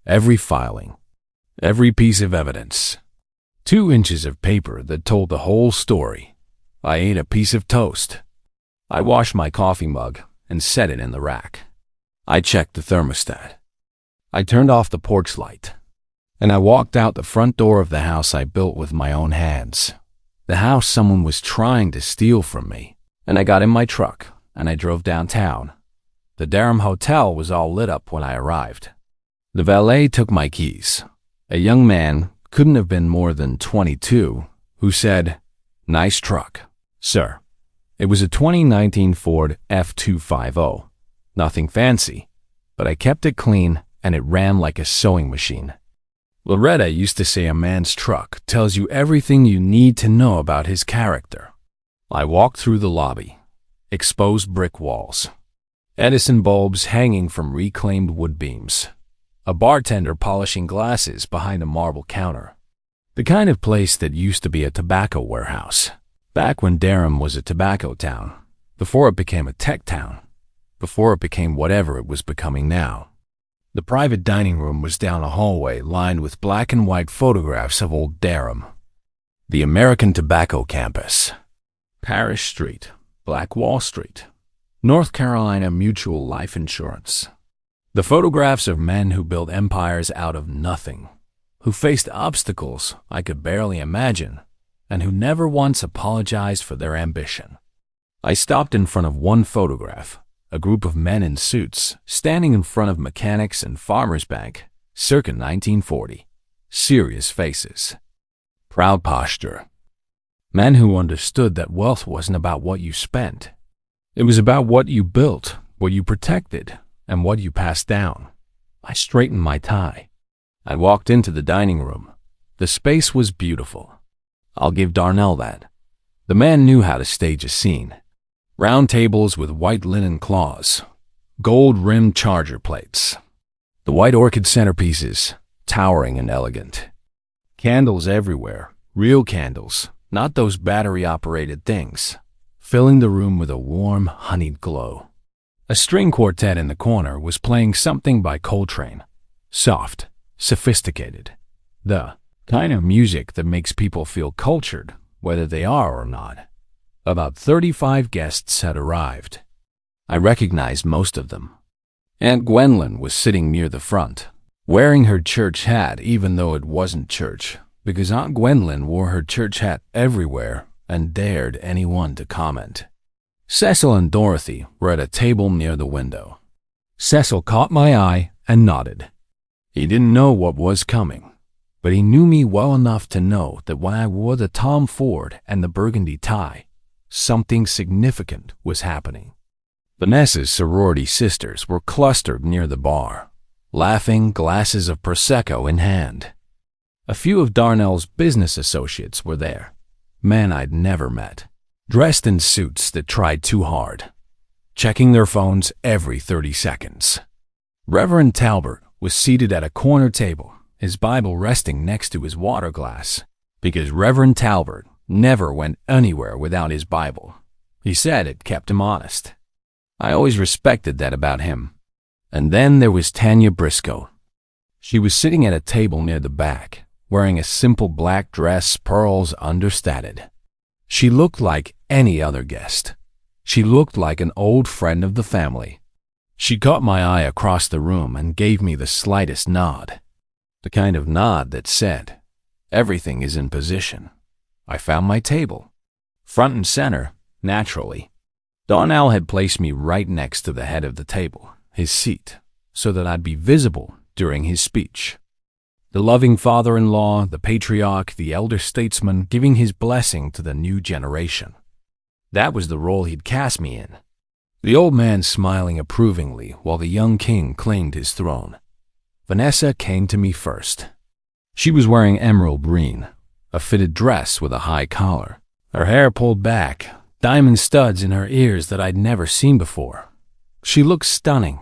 every filing, every piece of evidence. 2 inches of paper that told the whole story. I ate a piece of toast. I washed my coffee mug and set it in the rack. I checked the thermostat. I turned off the porch light. And I walked out the front door of the house I built with my own hands. The house someone was trying to steal from me. And I got in my truck, and I drove downtown. The Durham Hotel was all lit up when I arrived. The valet took my keys. A young man, couldn't have been more than 22, who said, "Nice truck, sir." It was a 2019 Ford F250. Nothing fancy, but I kept it clean and it ran like a sewing machine. Loretta used to say a man's truck tells you everything you need to know about his character. I walked through the lobby. Exposed brick walls. Edison bulbs hanging from reclaimed wood beams. A bartender polishing glasses behind a marble counter. The kind of place that used to be a tobacco warehouse. Back when Durham was a tobacco town. Before it became a tech town. Before it became whatever it was becoming now. The private dining room was down a hallway lined with black and white photographs of old Durham. The American Tobacco Campus. Parish Street. Black Wall Street. North Carolina Mutual Life Insurance. The photographs of men who built empires out of nothing, who faced obstacles I could barely imagine, and who never once apologized for their ambition. I stopped in front of one photograph, a group of men in suits standing in front of Mechanics and Farmers Bank, circa 1940. Serious faces. Proud posture. Men who understood that wealth wasn't about what you spent. It was about what you built, what you protected, and what you passed down. I straightened my tie. I walked into the dining room. The space was beautiful. I'll give Darnell that. The man knew how to stage a scene. Round tables with white linen cloths. Gold-rimmed charger plates. The white orchid centerpieces, towering and elegant. Candles everywhere, real candles, not those battery-operated things, filling the room with a warm, honeyed glow. A string quartet in the corner was playing something by Coltrane. Soft, sophisticated. The kind of music that makes people feel cultured, whether they are or not. About 35 guests had arrived. I recognized most of them. Aunt Gwendolyn was sitting near the front, wearing her church hat even though it wasn't church, because Aunt Gwendolyn wore her church hat everywhere and dared anyone to comment. Cecil and Dorothy were at a table near the window. Cecil caught my eye and nodded. He didn't know what was coming, but he knew me well enough to know that when I wore the Tom Ford and the burgundy tie, something significant was happening. Vanessa's sorority sisters were clustered near the bar, laughing, glasses of Prosecco in hand. A few of Darnell's business associates were there, men I'd never met, dressed in suits that tried too hard, checking their phones every 30 seconds. Reverend Talbert was seated at a corner table, his Bible resting next to his water glass, because Reverend Talbert never went anywhere without his Bible. He said it kept him honest. I always respected that about him. And then there was Tanya Briscoe. She was sitting at a table near the back, wearing a simple black dress, pearls understated. She looked like any other guest. She looked like an old friend of the family. She caught my eye across the room and gave me the slightest nod. The kind of nod that said, "Everything is in position." I found my table. Front and center, naturally. Darnell had placed me right next to the head of the table, his seat, so that I'd be visible during his speech. The loving father-in-law, the patriarch, the elder statesman giving his blessing to the new generation. That was the role he'd cast me in. The old man smiling approvingly while the young king claimed his throne. Vanessa came to me first. She was wearing emerald green, a fitted dress with a high collar, her hair pulled back, diamond studs in her ears that I'd never seen before. She looked stunning.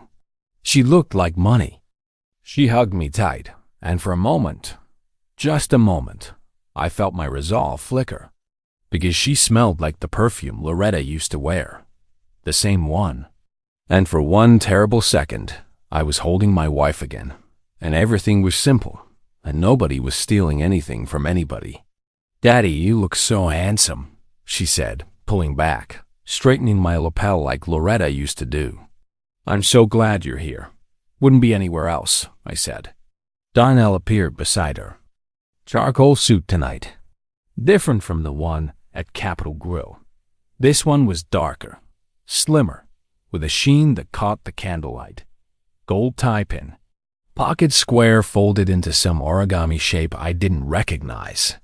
She looked like money. She hugged me tight, and for a moment, just a moment, I felt my resolve flicker, because she smelled like the perfume Loretta used to wear, the same one. And for one terrible second, I was holding my wife again, and everything was simple, and nobody was stealing anything from anybody. "Daddy, you look so handsome," she said, pulling back, straightening my lapel like Loretta used to do. "I'm so glad you're here. Wouldn't be anywhere else," I said. Darnell appeared beside her. "Charcoal suit tonight. Different from the one at Capitol Grill. This one was darker, slimmer, with a sheen that caught the candlelight. Gold tie pin. Pocket square folded into some origami shape I didn't recognize.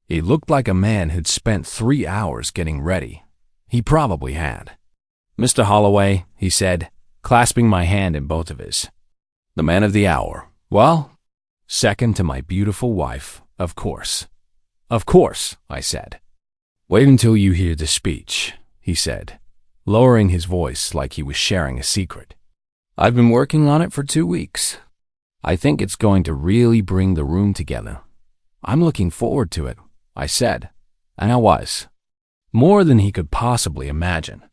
It looked like a man who'd spent 3 hours getting ready. He probably had. "Mr. Holloway," he said, clasping my hand in both of his. "The man of the hour. Well, second to my beautiful wife, of course." "Of course," I said. "Wait until you hear the speech," he said, lowering his voice like he was sharing a secret. "I've been working on it for 2 weeks. I think it's going to really bring the room together. I'm looking forward to it," I said, and I was. More than he could possibly imagine.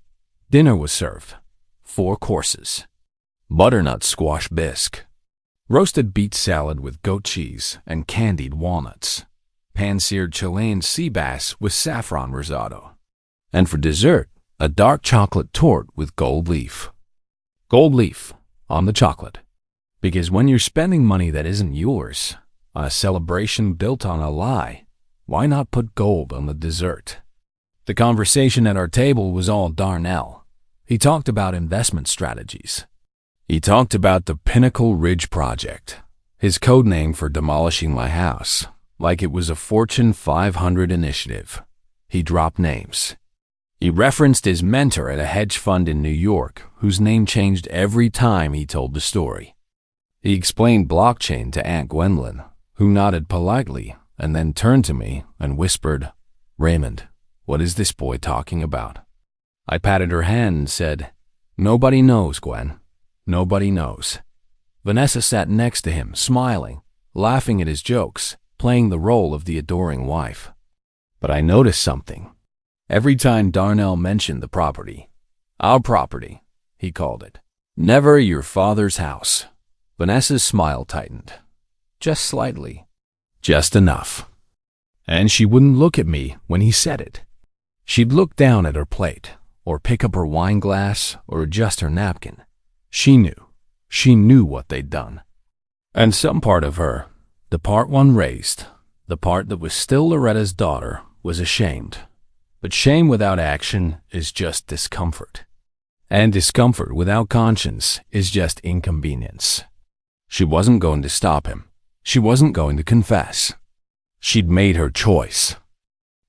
Dinner was served. 4 courses. Butternut squash bisque. Roasted beet salad with goat cheese and candied walnuts. Pan-seared Chilean sea bass with saffron risotto. And for dessert, a dark chocolate torte with gold leaf. Gold leaf on the chocolate. Because when you're spending money that isn't yours, on a celebration built on a lie, why not put gold on the dessert? The conversation at our table was all Darnell. He talked about investment strategies. He talked about the Pinnacle Ridge Project, his code name for demolishing my house, like it was a Fortune 500 initiative. He dropped names. He referenced his mentor at a hedge fund in New York, whose name changed every time he told the story. He explained blockchain to Aunt Gwendolyn, who nodded politely and then turned to me and whispered, "Raymond, what is this boy talking about?" I patted her hand and said, "Nobody knows, Gwen. Nobody knows." Vanessa sat next to him, smiling, laughing at his jokes, playing the role of the adoring wife. But I noticed something. Every time Darnell mentioned the property, "Our property," he called it. Never your father's house. Vanessa's smile tightened. Just slightly. Just enough. And she wouldn't look at me when he said it. She'd look down at her plate, or pick up her wine glass, or adjust her napkin. She knew what they'd done. And some part of her, the part one raised, the part that was still Loretta's daughter, was ashamed. But shame without action is just discomfort. And discomfort without conscience is just inconvenience. She wasn't going to stop him. She wasn't going to confess. She'd made her choice.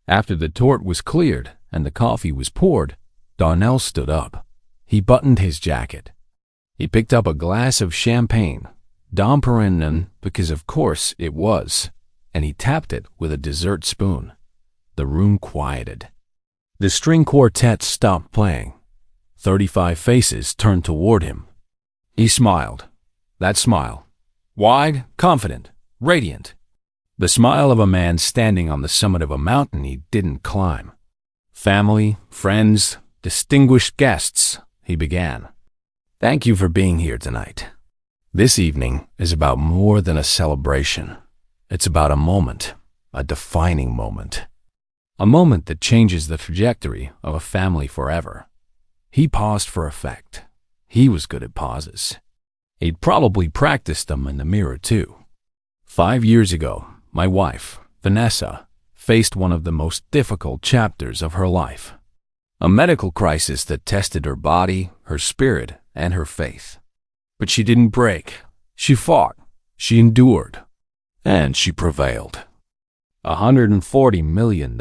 After the torte was cleared and the coffee was poured, Darnell stood up. He buttoned his jacket. He picked up a glass of champagne, Dom Perignon, because of course it was, and he tapped it with a dessert spoon. The room quieted. The string quartet stopped playing. 35 faces turned toward him. He smiled. That smile. Wide, confident, radiant. The smile of a man standing on the summit of a mountain he didn't climb. "Family, friends, distinguished guests," he began. "Thank you for being here tonight. This evening is about more than a celebration. It's about a moment, a defining moment. A moment that changes the trajectory of a family forever." He paused for effect. He was good at pauses. He'd probably practiced them in the mirror, too. 5 years ago, my wife, Vanessa, faced one of the most difficult chapters of her life. A medical crisis that tested her body, her spirit, and her faith. But she didn't break. She fought. She endured. And she prevailed. $140 million.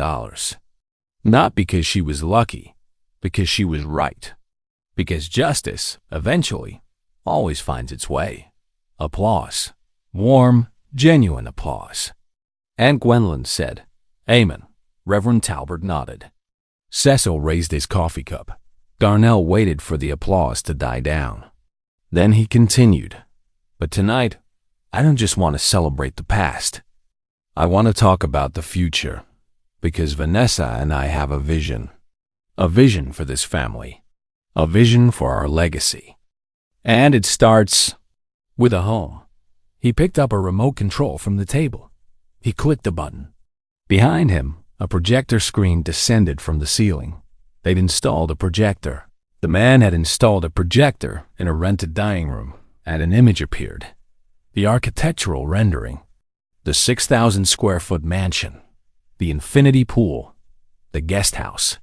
Not because she was lucky, because she was right. Because justice, eventually, always finds its way. Applause. Warm, genuine applause. Aunt Gwendolyn said, "Amen." Reverend Talbert nodded. Cecil raised his coffee cup. Darnell waited for the applause to die down. Then he continued, "But tonight, I don't just want to celebrate the past. I want to talk about the future, because Vanessa and I have a vision. A vision for this family. A vision for our legacy. And it starts with a home." He picked up a remote control from the table. He clicked a button. Behind him, a projector screen descended from the ceiling. They'd installed a projector. The man had installed a projector in a rented dining room, and an image appeared. The architectural rendering. The 6,000 square foot mansion. The infinity pool. The guest house.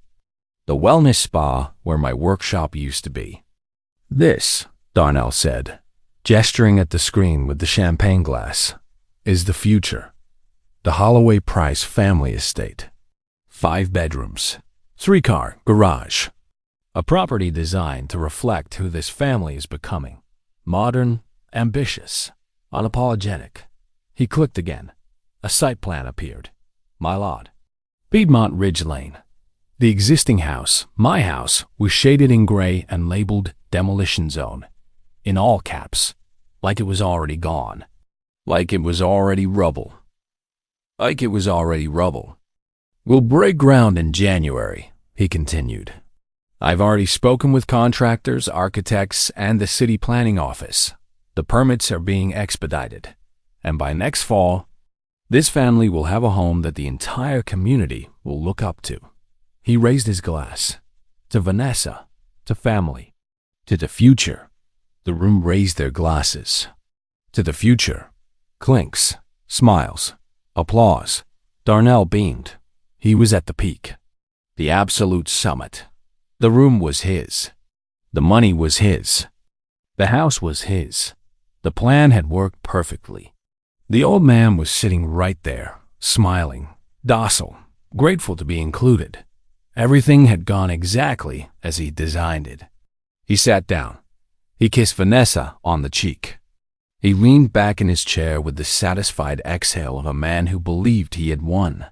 the wellness spa where my workshop used to be. This, Darnell said, gesturing at the screen with the champagne glass, is the future. The Holloway Price family estate. 5 bedrooms, 3-car garage. A property designed to reflect who this family is becoming. Modern, ambitious, unapologetic. He clicked again. A site plan appeared. My lot. Piedmont Ridge Lane. The existing house, my house, was shaded in gray and labeled Demolition Zone. In all caps. Like it was already gone. Like it was already rubble. Like it was already rubble. We'll break ground in January, he continued. I've already spoken with contractors, architects, and the city planning office. The permits are being expedited. And by next fall, this family will have a home that the entire community will look up to. He raised his glass. To Vanessa, to family, to the future. The room raised their glasses. To the future. Clinks, smiles, applause. Darnell beamed. He was at the peak. The absolute summit. The room was his. The money was his. The house was his. The plan had worked perfectly. The old man was sitting right there, smiling, docile, grateful to be included. Everything had gone exactly as he designed it. He sat down. He kissed Vanessa on the cheek. He leaned back in his chair with the satisfied exhale of a man who believed he had won.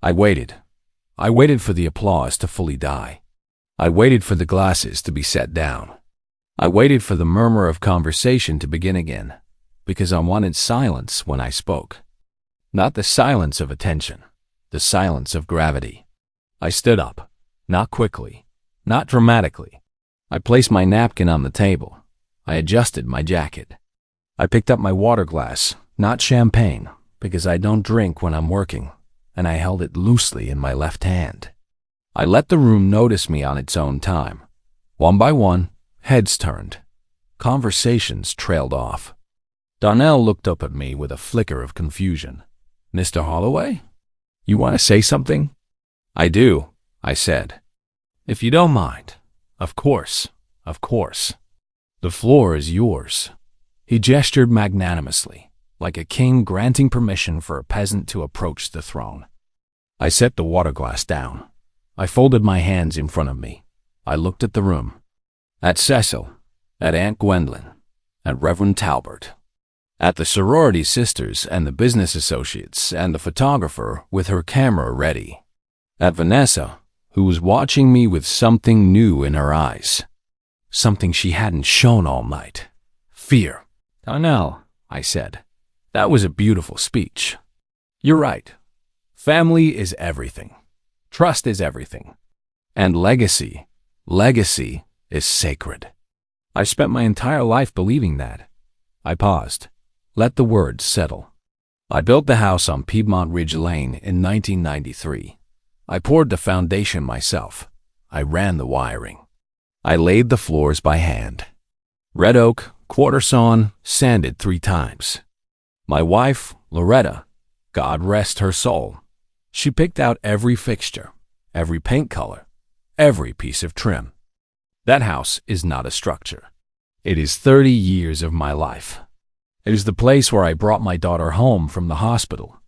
I waited. I waited for the applause to fully die. I waited for the glasses to be set down. I waited for the murmur of conversation to begin again, because I wanted silence when I spoke. Not the silence of attention, the silence of gravity. I stood up, not quickly, not dramatically. I placed my napkin on the table. I adjusted my jacket. I picked up my water glass, not champagne, because I don't drink when I'm working, and I held it loosely in my left hand. I let the room notice me on its own time. One by one, heads turned. Conversations trailed off. Darnell looked up at me with a flicker of confusion. Mr. Holloway? You want to say something? I do, I said. If you don't mind. Of course, of course. The floor is yours. He gestured magnanimously, like a king granting permission for a peasant to approach the throne. I set the water glass down. I folded my hands in front of me. I looked at the room. At Cecil, at Aunt Gwendolyn, at Reverend Talbert, at the sorority sisters and the business associates and the photographer with her camera ready, at Vanessa, who was watching me with something new in her eyes, something she hadn't shown all night. Fear. Darnell, I said, that was a beautiful speech. You're right. Family is everything. Trust is everything. And legacy is sacred. I spent my entire life believing that. I paused. Let the words settle. I built the house on Piedmont Ridge Lane in 1993. I poured the foundation myself. I ran the wiring. I laid the floors by hand. Red oak, quarter sawn, sanded 3 times. My wife, Loretta, God rest her soul, she picked out every fixture, every paint color, every piece of trim. That house is not a structure. It is 30 years of my life. It is the place where I brought my daughter home from the hospital.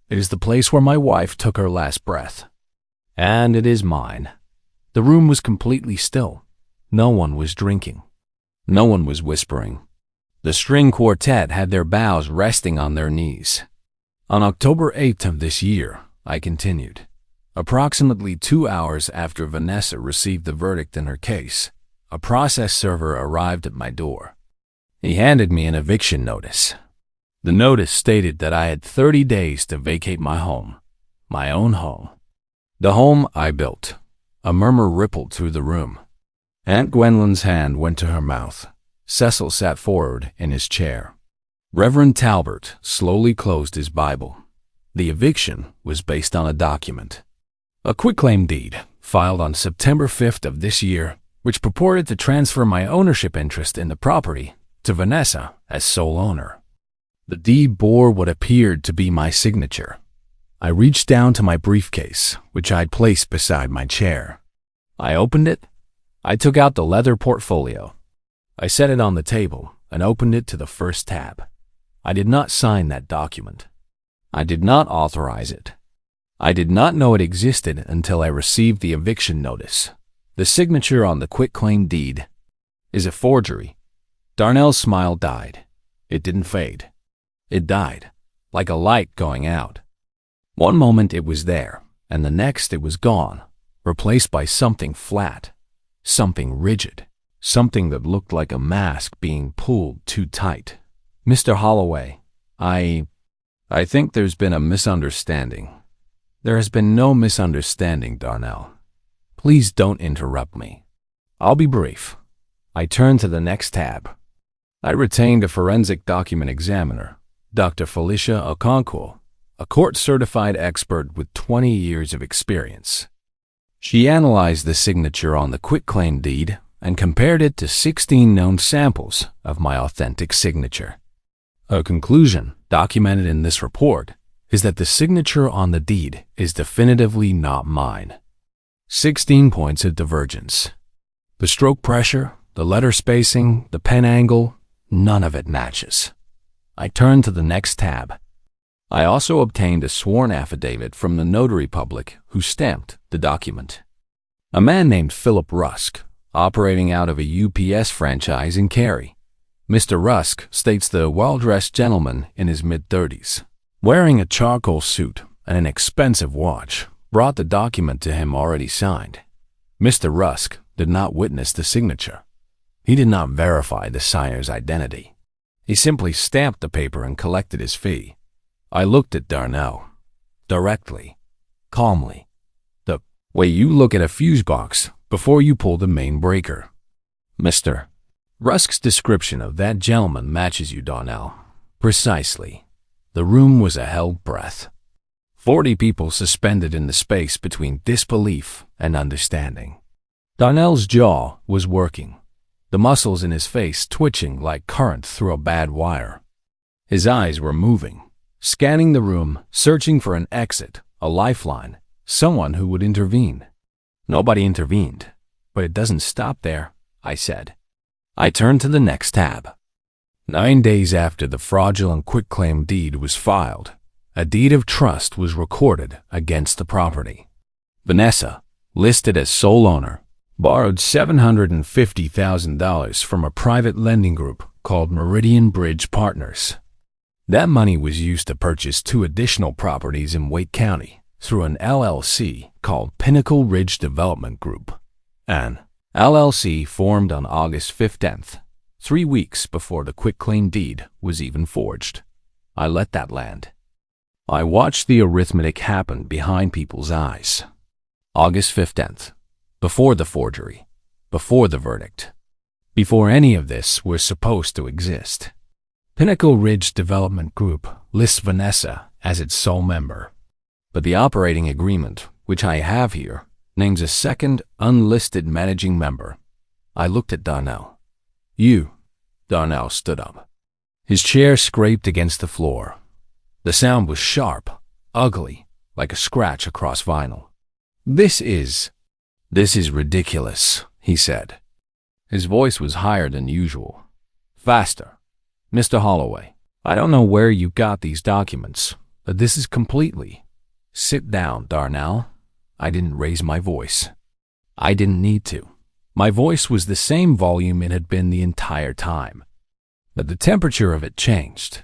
It is the place where my wife took her last breath. And it is mine. The room was completely still. No one was drinking. No one was whispering. The string quartet had their bows resting on their knees. On October 8th of this year, I continued, approximately 2 hours after Vanessa received the verdict in her case, a process server arrived at my door. He handed me an eviction notice. The notice stated that I had 30 days to vacate my home, my own home. The home I built. A murmur rippled through the room. Aunt Gwendolyn's hand went to her mouth. Cecil sat forward in his chair. Reverend Talbert slowly closed his Bible. The eviction was based on a document, a quitclaim deed filed on September 5th of this year, which purported to transfer my ownership interest in the property to Vanessa as sole owner. The deed bore what appeared to be my signature. I reached down to my briefcase, which I'd placed beside my chair. I opened it. I took out the leather portfolio. I set it on the table and opened it to the first tab. I did not sign that document. I did not authorize it. I did not know it existed until I received the eviction notice. The signature on the quitclaim deed is a forgery. Darnell's smile died. It didn't fade. It died, like a light going out. One moment it was there, and the next it was gone, replaced by something flat, something rigid, something that looked like a mask being pulled too tight. Mr. Holloway, I think there's been a misunderstanding. There has been no misunderstanding, Darnell. Please don't interrupt me. I'll be brief. I turned to the next tab. I retained a forensic document examiner, Dr. Felicia Okonkwo, a court-certified expert with 20 years of experience. She analyzed the signature on the quitclaim deed and compared it to 16 known samples of my authentic signature. Her conclusion, documented in this report, is that the signature on the deed is definitively not mine. 16 points of divergence. The stroke pressure, the letter spacing, the pen angle, none of it matches. I turned to the next tab. I also obtained a sworn affidavit from the notary public who stamped the document. A man named Philip Rusk, operating out of a UPS franchise in Cary. Mr. Rusk states the well-dressed gentleman in his mid-30s, wearing a charcoal suit and an expensive watch, brought the document to him already signed. Mr. Rusk did not witness the signature. He did not verify the signer's identity. He simply stamped the paper and collected his fee. I looked at Darnell, directly, calmly, the way you look at a fuse box before you pull the main breaker. Mr. Rusk's description of that gentleman matches you, Darnell. Precisely. The room was a held breath. 40 people suspended in the space between disbelief and understanding. Darnell's jaw was working, the muscles in his face twitching like current through a bad wire. His eyes were moving, scanning the room, searching for an exit, a lifeline, someone who would intervene. Nobody intervened, but it doesn't stop there, I said. I turned to the next tab. 9 days after the fraudulent quitclaim deed was filed, a deed of trust was recorded against the property. Vanessa, listed as sole owner, borrowed $750,000 from a private lending group called Meridian Bridge Partners. That money was used to purchase 2 additional properties in Wake County through an LLC called Pinnacle Ridge Development Group. An LLC formed on August 15th, 3 weeks before the quitclaim deed was even forged. I let that land. I watched the arithmetic happen behind people's eyes. August 15th, before the forgery, before the verdict, before any of this was supposed to exist. Pinnacle Ridge Development Group lists Vanessa as its sole member, but the operating agreement, which I have here, names a second unlisted managing member. I looked at Darnell. Darnell stood up. His chair scraped against the floor. The sound was sharp, ugly, like a scratch across vinyl. This is ridiculous, he said. His voice was higher than usual. Faster. Mr. Holloway, I don't know where you got these documents, but this is completely. Sit down, Darnell. I didn't raise my voice. I didn't need to. My voice was the same volume it had been the entire time. But the temperature of it changed.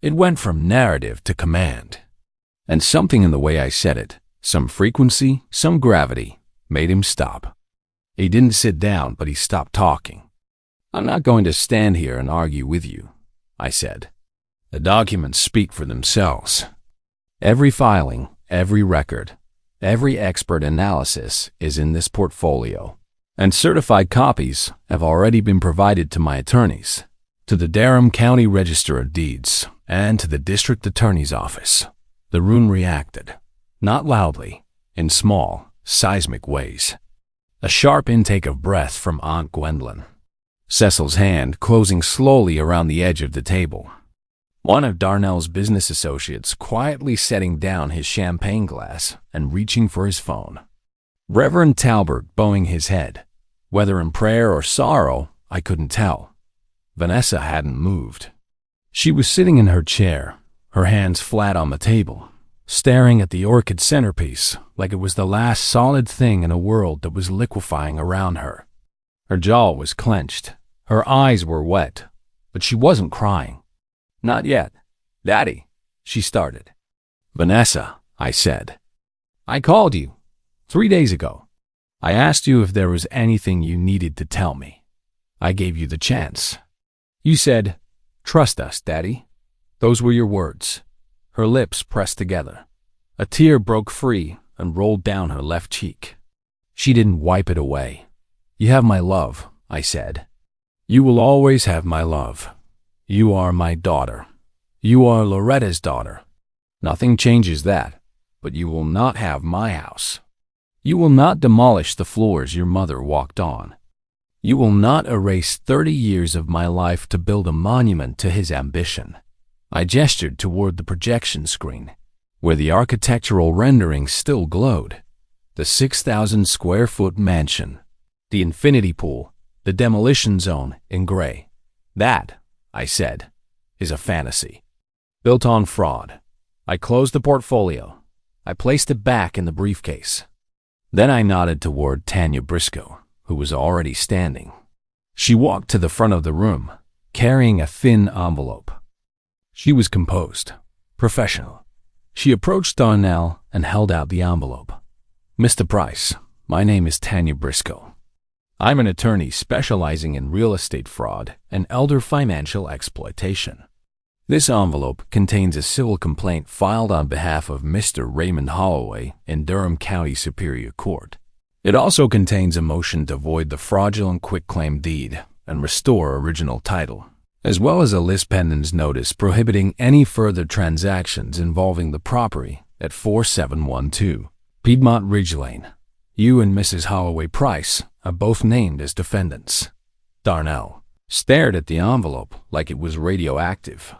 It went from narrative to command. And something in the way I said it, some frequency, some gravity, made him stop. He didn't sit down, but he stopped talking. I'm not going to stand here and argue with you, I said. The documents speak for themselves. Every filing, every record, every expert analysis is in this portfolio, and certified copies have already been provided to my attorneys, to the Durham County Register of Deeds, and to the District Attorney's Office. The room reacted, not loudly, in small, seismic ways. A sharp intake of breath from Aunt Gwendolyn. Cecil's hand closing slowly around the edge of the table. One of Darnell's business associates quietly setting down his champagne glass and reaching for his phone. Reverend Talbert bowing his head. Whether in prayer or sorrow, I couldn't tell. Vanessa hadn't moved. She was sitting in her chair, her hands flat on the table, staring at the orchid centerpiece like it was the last solid thing in a world that was liquefying around her. Her jaw was clenched. Her eyes were wet, but she wasn't crying. "Not yet. Daddy," she started. "Vanessa," I said. "I called you 3 days ago. I asked you if there was anything you needed to tell me. I gave you the chance. You said, 'Trust us, Daddy.' Those were your words." Her lips pressed together. A tear broke free and rolled down her left cheek. She didn't wipe it away. "You have my love," I said. "You will always have my love. You are my daughter. You are Loretta's daughter. Nothing changes that, but you will not have my house. You will not demolish the floors your mother walked on. You will not erase 30 years of my life to build a monument to his ambition." I gestured toward the projection screen, where the architectural renderings still glowed. The 6,000 square foot mansion, the infinity pool, the demolition zone in gray. "That," I said, "is a fantasy. Built on fraud." I closed the portfolio. I placed it back in the briefcase. Then I nodded toward Tanya Briscoe, who was already standing. She walked to the front of the room, carrying a thin envelope. She was composed, professional. She approached Darnell and held out the envelope. "Mr. Price, my name is Tanya Briscoe. I'm an attorney specializing in real estate fraud and elder financial exploitation. This envelope contains a civil complaint filed on behalf of Mr. Raymond Holloway in Durham County Superior Court. It also contains a motion to void the fraudulent quitclaim deed and restore original title, as well as a lis pendens notice prohibiting any further transactions involving the property at 4712 Piedmont Ridge Lane. You and Mrs. Holloway Price are both named as defendants." Darnell stared at the envelope like it was radioactive.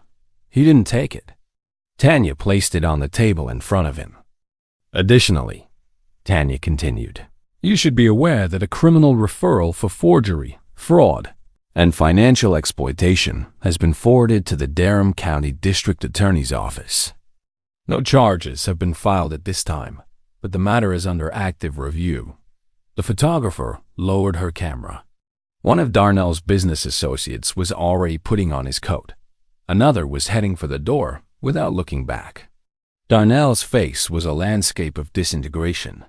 He didn't take it. Tanya placed it on the table in front of him. "Additionally," Tanya continued, "you should be aware that a criminal referral for forgery, fraud, and financial exploitation has been forwarded to the Durham County District Attorney's Office. No charges have been filed at this time, but the matter is under active review." The photographer lowered her camera. One of Darnell's business associates was already putting on his coat. Another was heading for the door without looking back. Darnell's face was a landscape of disintegration.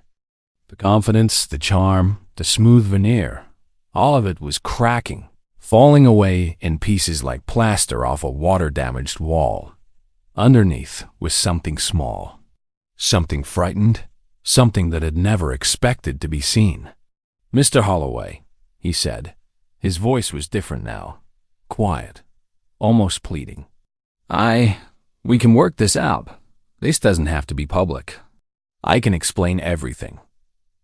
The confidence, the charm, the smooth veneer, all of it was cracking, falling away in pieces like plaster off a water-damaged wall. Underneath was something small, something frightened, something that had never expected to be seen. "Mr. Holloway," he said. His voice was different now, quiet, almost pleading. We can work this out. This doesn't have to be public. I can explain everything.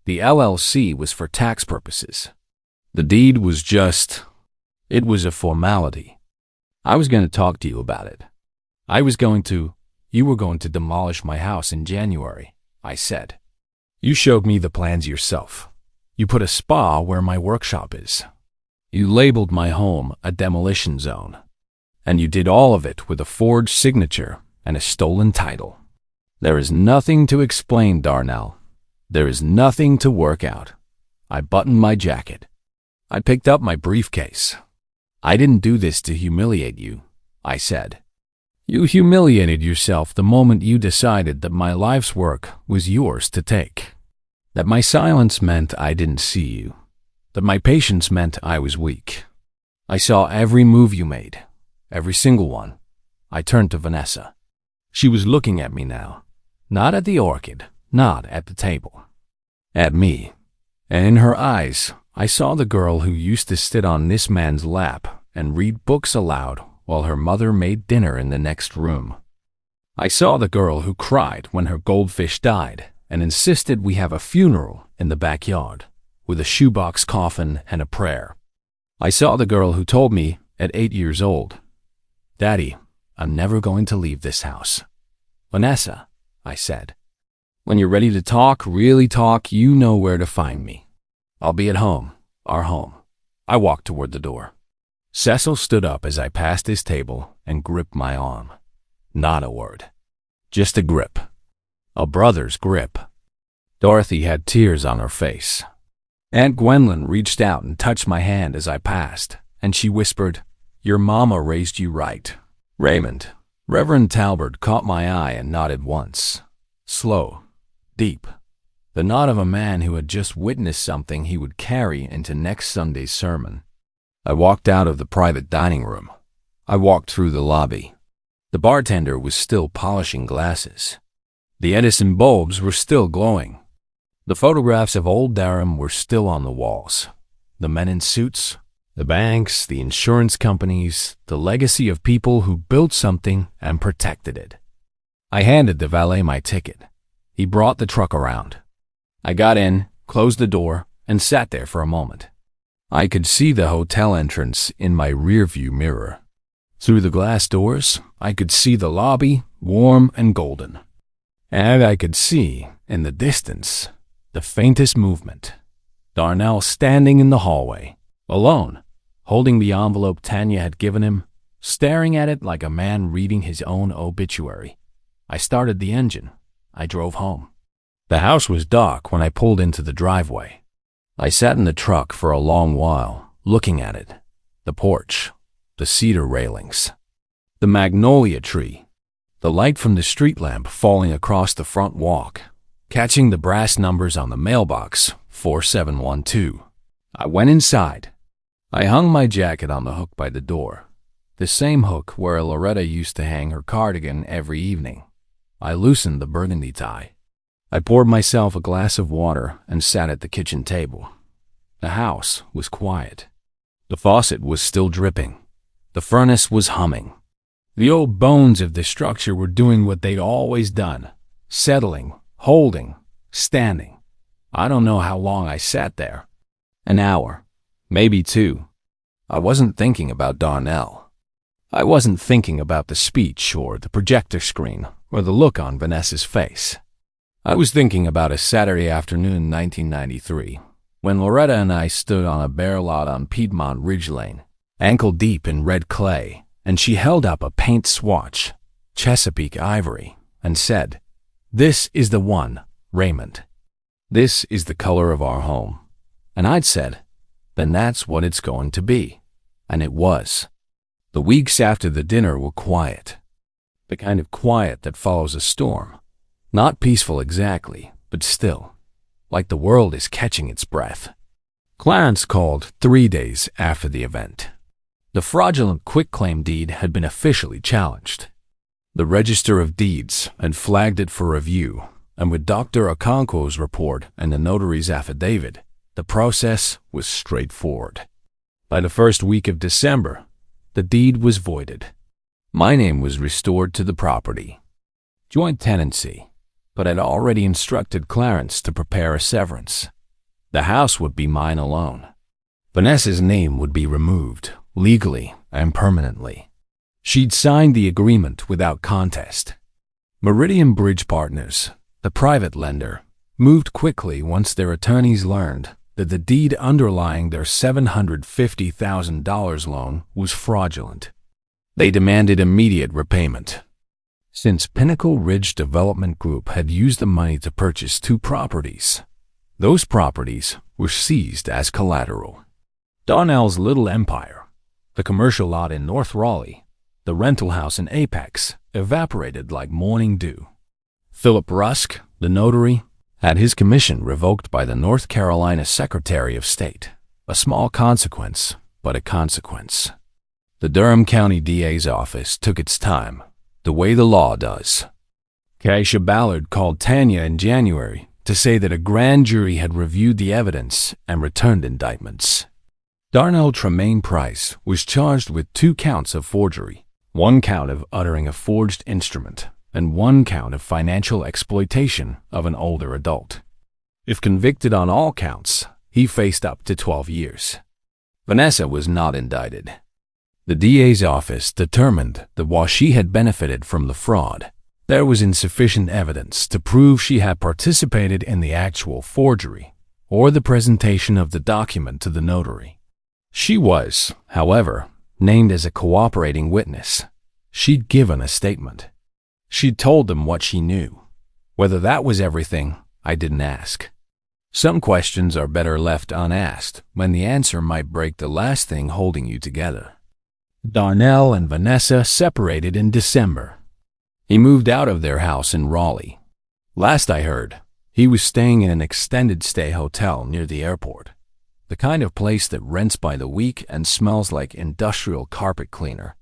The LLC was for tax purposes. The deed was it was a formality. I was going to talk to you about it. You were going to demolish my house in January," I said. "You showed me the plans yourself. You put a spa where my workshop is. You labeled my home a demolition zone. And you did all of it with a forged signature and a stolen title. There is nothing to explain, Darnell. There is nothing to work out." I buttoned my jacket. I picked up my briefcase. "I didn't do this to humiliate you," I said. "You humiliated yourself the moment you decided that my life's work was yours to take. That my silence meant I didn't see you. That my patience meant I was weak. I saw every move you made, every single one." I turned to Vanessa. She was looking at me now, not at the orchid, not at the table, at me. And in her eyes, I saw the girl who used to sit on this man's lap and read books aloud while her mother made dinner in the next room. I saw the girl who cried when her goldfish died and insisted we have a funeral in the backyard with a shoebox coffin and a prayer. I saw the girl who told me at 8 years old, "Daddy, I'm never going to leave this house." "Vanessa," I said. When you're ready to talk, really talk, you know where to find me. I'll be at home, our home. I walked toward the door. Cecil stood up as I passed his table and gripped my arm. Not a word. Just a grip. A brother's grip. Dorothy had tears on her face. Aunt Gwendolyn reached out and touched my hand as I passed, and she whispered, "Your mama raised you right." Raymond. Reverend Talbert caught my eye and nodded once. Slow. Deep. The nod of a man who had just witnessed something he would carry into next Sunday's sermon. I walked out of the private dining room. I walked through the lobby. The bartender was still polishing glasses. The Edison bulbs were still glowing. The photographs of old Durham were still on the walls. The men in suits, the banks, the insurance companies, the legacy of people who built something and protected it. I handed the valet my ticket. He brought the truck around. I got in, closed the door, and sat there for a moment. I could see the hotel entrance in my rearview mirror. Through the glass doors, I could see the lobby, warm and golden. And I could see, in the distance, the faintest movement. Darnell standing in the hallway, alone, holding the envelope Tanya had given him, staring at it like a man reading his own obituary. I started the engine. I drove home. The house was dark when I pulled into the driveway. I sat in the truck for a long while, looking at it. The porch, the cedar railings, the magnolia tree, the light from the street lamp falling across the front walk, catching the brass numbers on the mailbox, 4712. I went inside. I hung my jacket on the hook by the door, the same hook where Loretta used to hang her cardigan every evening. I loosened the burgundy tie. I poured myself a glass of water and sat at the kitchen table. The house was quiet. The faucet was still dripping. The furnace was humming. The old bones of the structure were doing what they'd always done, settling, holding, standing. I don't know how long I sat there. An hour, maybe 2. I wasn't thinking about Darnell. I wasn't thinking about the speech or the projector screen or the look on Vanessa's face. I was thinking about a Saturday afternoon in 1993, when Loretta and I stood on a bare lot on Piedmont Ridge Lane, ankle deep in red clay, and she held up a paint swatch, Chesapeake ivory, and said, "This is the one, Raymond. This is the color of our home." And I'd said, "Then that's what it's going to be." And it was. The weeks after the dinner were quiet. The kind of quiet that follows a storm. Not peaceful exactly, but still, like the world is catching its breath. Clarence called 3 days after the event. The fraudulent quitclaim deed had been officially challenged. The Register of Deeds had flagged it for review, and with Dr. Okonkwo's report and the notary's affidavit, the process was straightforward. By the first week of December, the deed was voided. My name was restored to the property. Joint tenancy, but I'd already instructed Clarence to prepare a severance. The house would be mine alone. Vanessa's name would be removed, legally and permanently. She'd signed the agreement without contest. Meridian Bridge Partners, the private lender, moved quickly once their attorneys learned that the deed underlying their $750,000 loan was fraudulent. They demanded immediate repayment. Since Pinnacle Ridge Development Group had used the money to purchase 2 properties, those properties were seized as collateral. Darnell's little empire, the commercial lot in North Raleigh, the rental house in Apex, evaporated like morning dew. Philip Rusk, the notary, had his commission revoked by the North Carolina Secretary of State. A small consequence, but a consequence. The Durham County DA's office took its time, the way the law does. Keisha Ballard called Tanya in January to say that a grand jury had reviewed the evidence and returned indictments. Darnell Tremaine Price was charged with 2 counts of forgery, 1 count of uttering a forged instrument, and 1 count of financial exploitation of an older adult. If convicted on all counts, he faced up to 12 years. Vanessa was not indicted. The DA's office determined that while she had benefited from the fraud, There was insufficient evidence to prove she had participated in the actual forgery or the presentation of the document to the notary. She was, however, named as a cooperating witness. She'd given a statement. She'd told them what she knew. Whether that was everything, I didn't ask. Some questions are better left unasked when the answer might break the last thing holding you together. Darnell and Vanessa separated in December. He moved out of their house in Raleigh. Last I heard, he was staying in an extended stay hotel near the airport, the kind of place that rents by the week and smells like industrial carpet cleaner.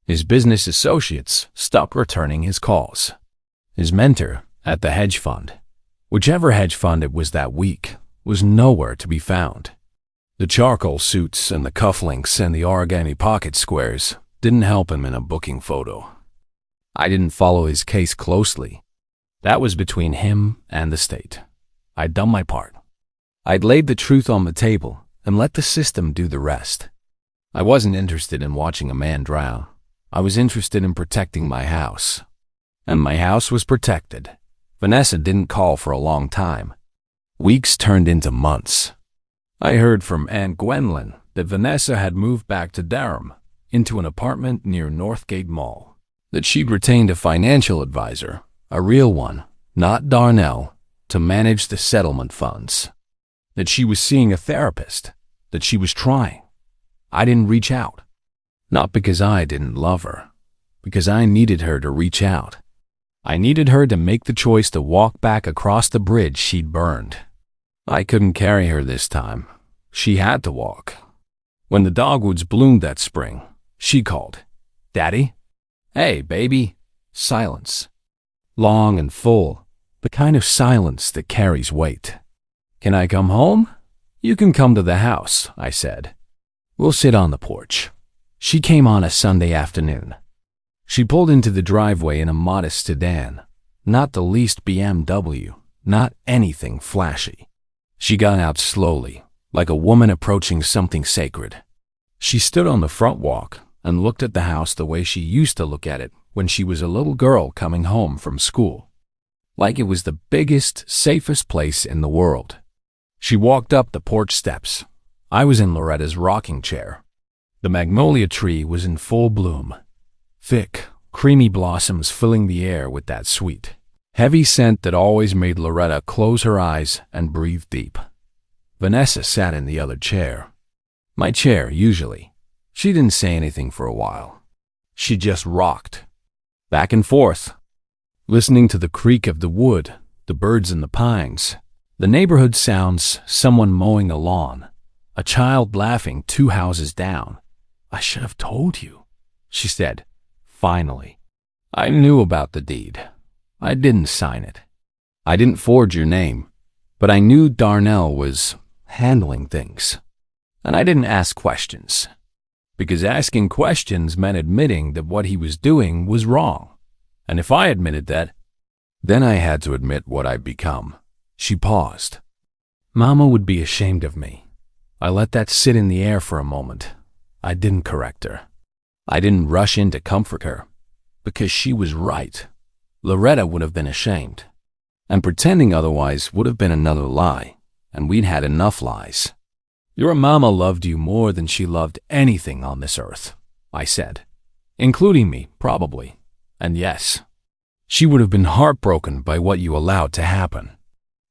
His business associates stopped returning his calls. His mentor at the hedge fund, whichever hedge fund it was that week, was nowhere to be found. The charcoal suits and the cufflinks and the origami pocket squares didn't help him in a booking photo. I didn't follow his case closely. That was between him and the state. I'd done my part. I'd laid the truth on the table and let the system do the rest. I wasn't interested in watching a man drown. I was interested in protecting my house. And my house was protected. Vanessa didn't call for a long time. Weeks turned into months. I heard from Aunt Gwendolyn that Vanessa had moved back to Durham into an apartment near Northgate Mall, that she'd retained a financial advisor, a real one, not Darnell, to manage the settlement funds, that she was seeing a therapist, that she was trying. I didn't reach out. Not because I didn't love her, because I needed her to reach out. I needed her to make the choice to walk back across the bridge she'd burned. I couldn't carry her this time. She had to walk. When the dogwoods bloomed that spring, she called, "Daddy?" "Hey, baby." Silence. Long and full, the kind of silence that carries weight. "Can I come home?" "You can come to the house," I said. "We'll sit on the porch." She came on a Sunday afternoon. She pulled into the driveway in a modest sedan, not the least BMW, not anything flashy. She got out slowly, like a woman approaching something sacred. She stood on the front walk and looked at the house the way she used to look at it when she was a little girl coming home from school, like it was the biggest, safest place in the world. She walked up the porch steps. I was in Loretta's rocking chair. The magnolia tree was in full bloom, thick, creamy blossoms filling the air with that sweet, heavy scent that always made Loretta close her eyes and breathe deep. Vanessa sat in the other chair. My chair, usually. She didn't say anything for a while. She just rocked, back and forth, listening to the creak of the wood, the birds in the pines, the neighborhood sounds, someone mowing the lawn, a child laughing 2 houses down. "I should have told you," she said, finally. "I knew about the deed. I didn't sign it. I didn't forge your name, but I knew Darnell was handling things. And I didn't ask questions, because asking questions meant admitting that what he was doing was wrong. And if I admitted that, then I had to admit what I'd become." She paused. Mama would be ashamed of me. I let that sit in the air for a moment. I didn't correct her. I didn't rush in to comfort her, because she was right. Loretta would have been ashamed, and pretending otherwise would have been another lie, and we'd had enough lies. "Your mama loved you more than she loved anything on this earth," I said, "including me, probably. And yes, she would have been heartbroken by what you allowed to happen.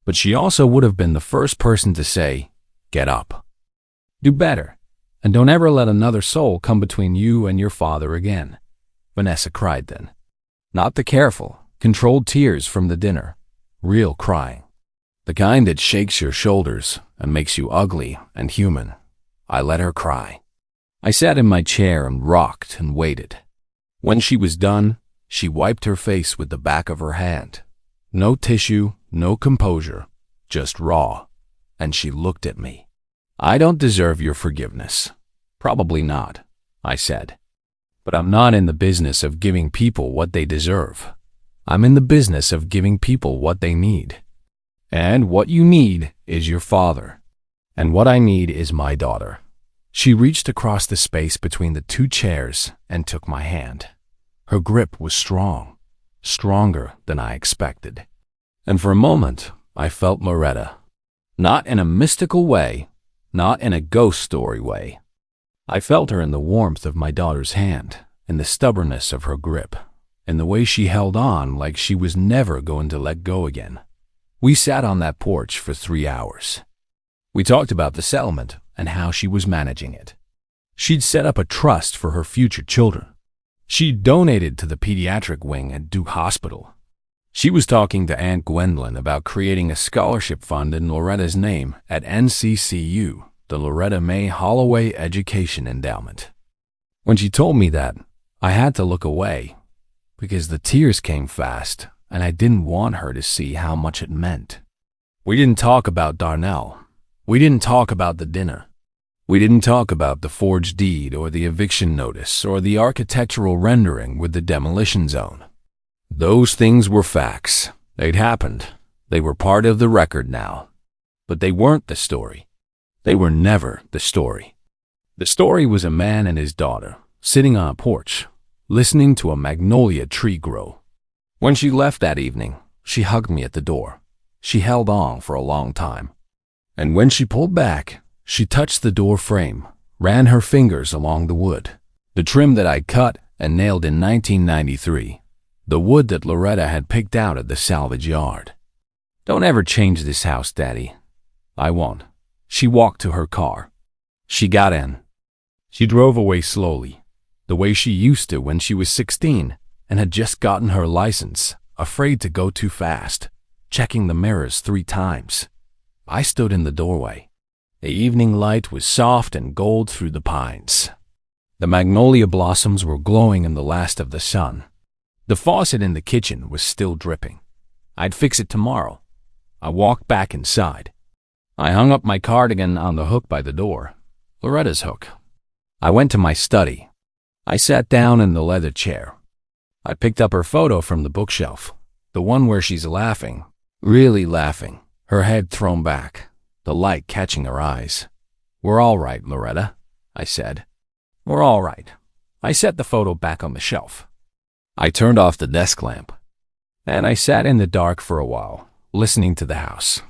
But she also would have been the first person to say, 'Get up. Do better, and don't ever let another soul come between you and your father again.'" Vanessa cried then. Not the careful, controlled tears from the dinner. Real crying. The kind that shakes your shoulders and makes you ugly and human. I let her cry. I sat in my chair and rocked and waited. When she was done, she wiped her face with the back of her hand. No tissue, no composure, just raw. And she looked at me. "I don't deserve your forgiveness." "Probably not," I said. "But I'm not in the business of giving people what they deserve. I'm in the business of giving people what they need. And what you need is your father. And what I need is my daughter." She reached across the space between the 2 chairs and took my hand. Her grip was strong. stronger than I expected. And for a moment, I felt Loretta. Not in a mystical way, not in a ghost story way. I felt her in the warmth of my daughter's hand, in the stubbornness of her grip, in the way she held on like she was never going to let go again. We sat on that porch for 3 hours. We talked about the settlement and how she was managing it. She'd set up a trust for her future children. She'd donated to the pediatric wing at Duke Hospital. She was talking to Aunt Gwendolyn about creating a scholarship fund in Loretta's name at NCCU, the Loretta May Holloway Education Endowment. When she told me that, I had to look away because the tears came fast and I didn't want her to see how much it meant. We didn't talk about Darnell. We didn't talk about the dinner. We didn't talk about the forged deed or the eviction notice or the architectural rendering with the demolition zone. Those things were facts. They'd happened. They were part of the record now. But they weren't the story. They were never the story. The story was a man and his daughter sitting on a porch, listening to a magnolia tree grow. When she left that evening, she hugged me at the door. She held on for a long time. And when she pulled back, she touched the door frame, ran her fingers along the wood, the trim that I'd cut and nailed in 1993, the wood that Loretta had picked out at the salvage yard. "Don't ever change this house, Daddy." "I won't." She walked to her car. She got in. She drove away slowly, the way she used to when she was 16 and had just gotten her license, afraid to go too fast, checking the mirrors 3 times. I stood in the doorway. The evening light was soft and gold through the pines. The magnolia blossoms were glowing in the last of the sun. The faucet in the kitchen was still dripping. I'd fix it tomorrow. I walked back inside. I hung up my cardigan on the hook by the door, Loretta's hook. I went to my study. I sat down in the leather chair. I picked up her photo from the bookshelf, the one where she's laughing, really laughing, her head thrown back, the light catching her eyes. "We're all right, Loretta," I said. "We're all right." I set the photo back on the shelf. I turned off the desk lamp, and I sat in the dark for a while, listening to the house,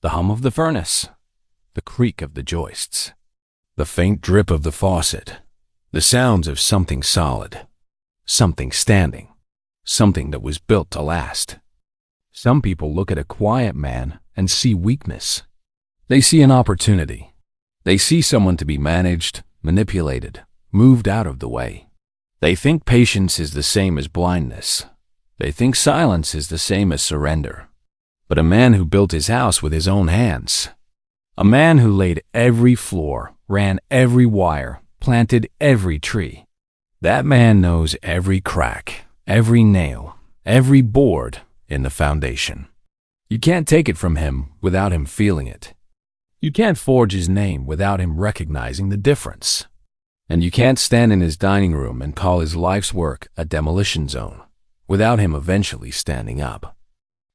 the hum of the furnace, the creak of the joists, the faint drip of the faucet, the sounds of something solid, something standing, something that was built to last. Some people look at a quiet man and see weakness. They see an opportunity. They see someone to be managed, manipulated, moved out of the way. They think patience is the same as blindness. They think silence is the same as surrender. But a man who built his house with his own hands, a man who laid every floor, ran every wire, planted every tree, that man knows every crack, every nail, every board in the foundation. You can't take it from him without him feeling it. You can't forge his name without him recognizing the difference. And you can't stand in his dining room and call his life's work a demolition zone without him eventually standing up.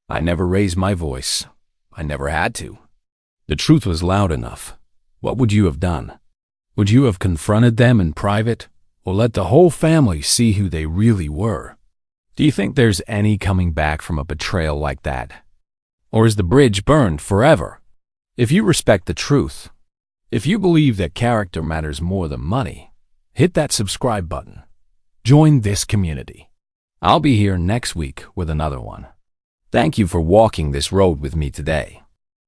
I never raised my voice. I never had to. The truth was loud enough. What would you have done? Would you have confronted them in private or let the whole family see who they really were? Do you think there's any coming back from a betrayal like that? Or is the bridge burned forever? If you respect the truth, if you believe that character matters more than money, hit that subscribe button. Join this community. I'll be here next week with another one. Thank you for walking this road with me today.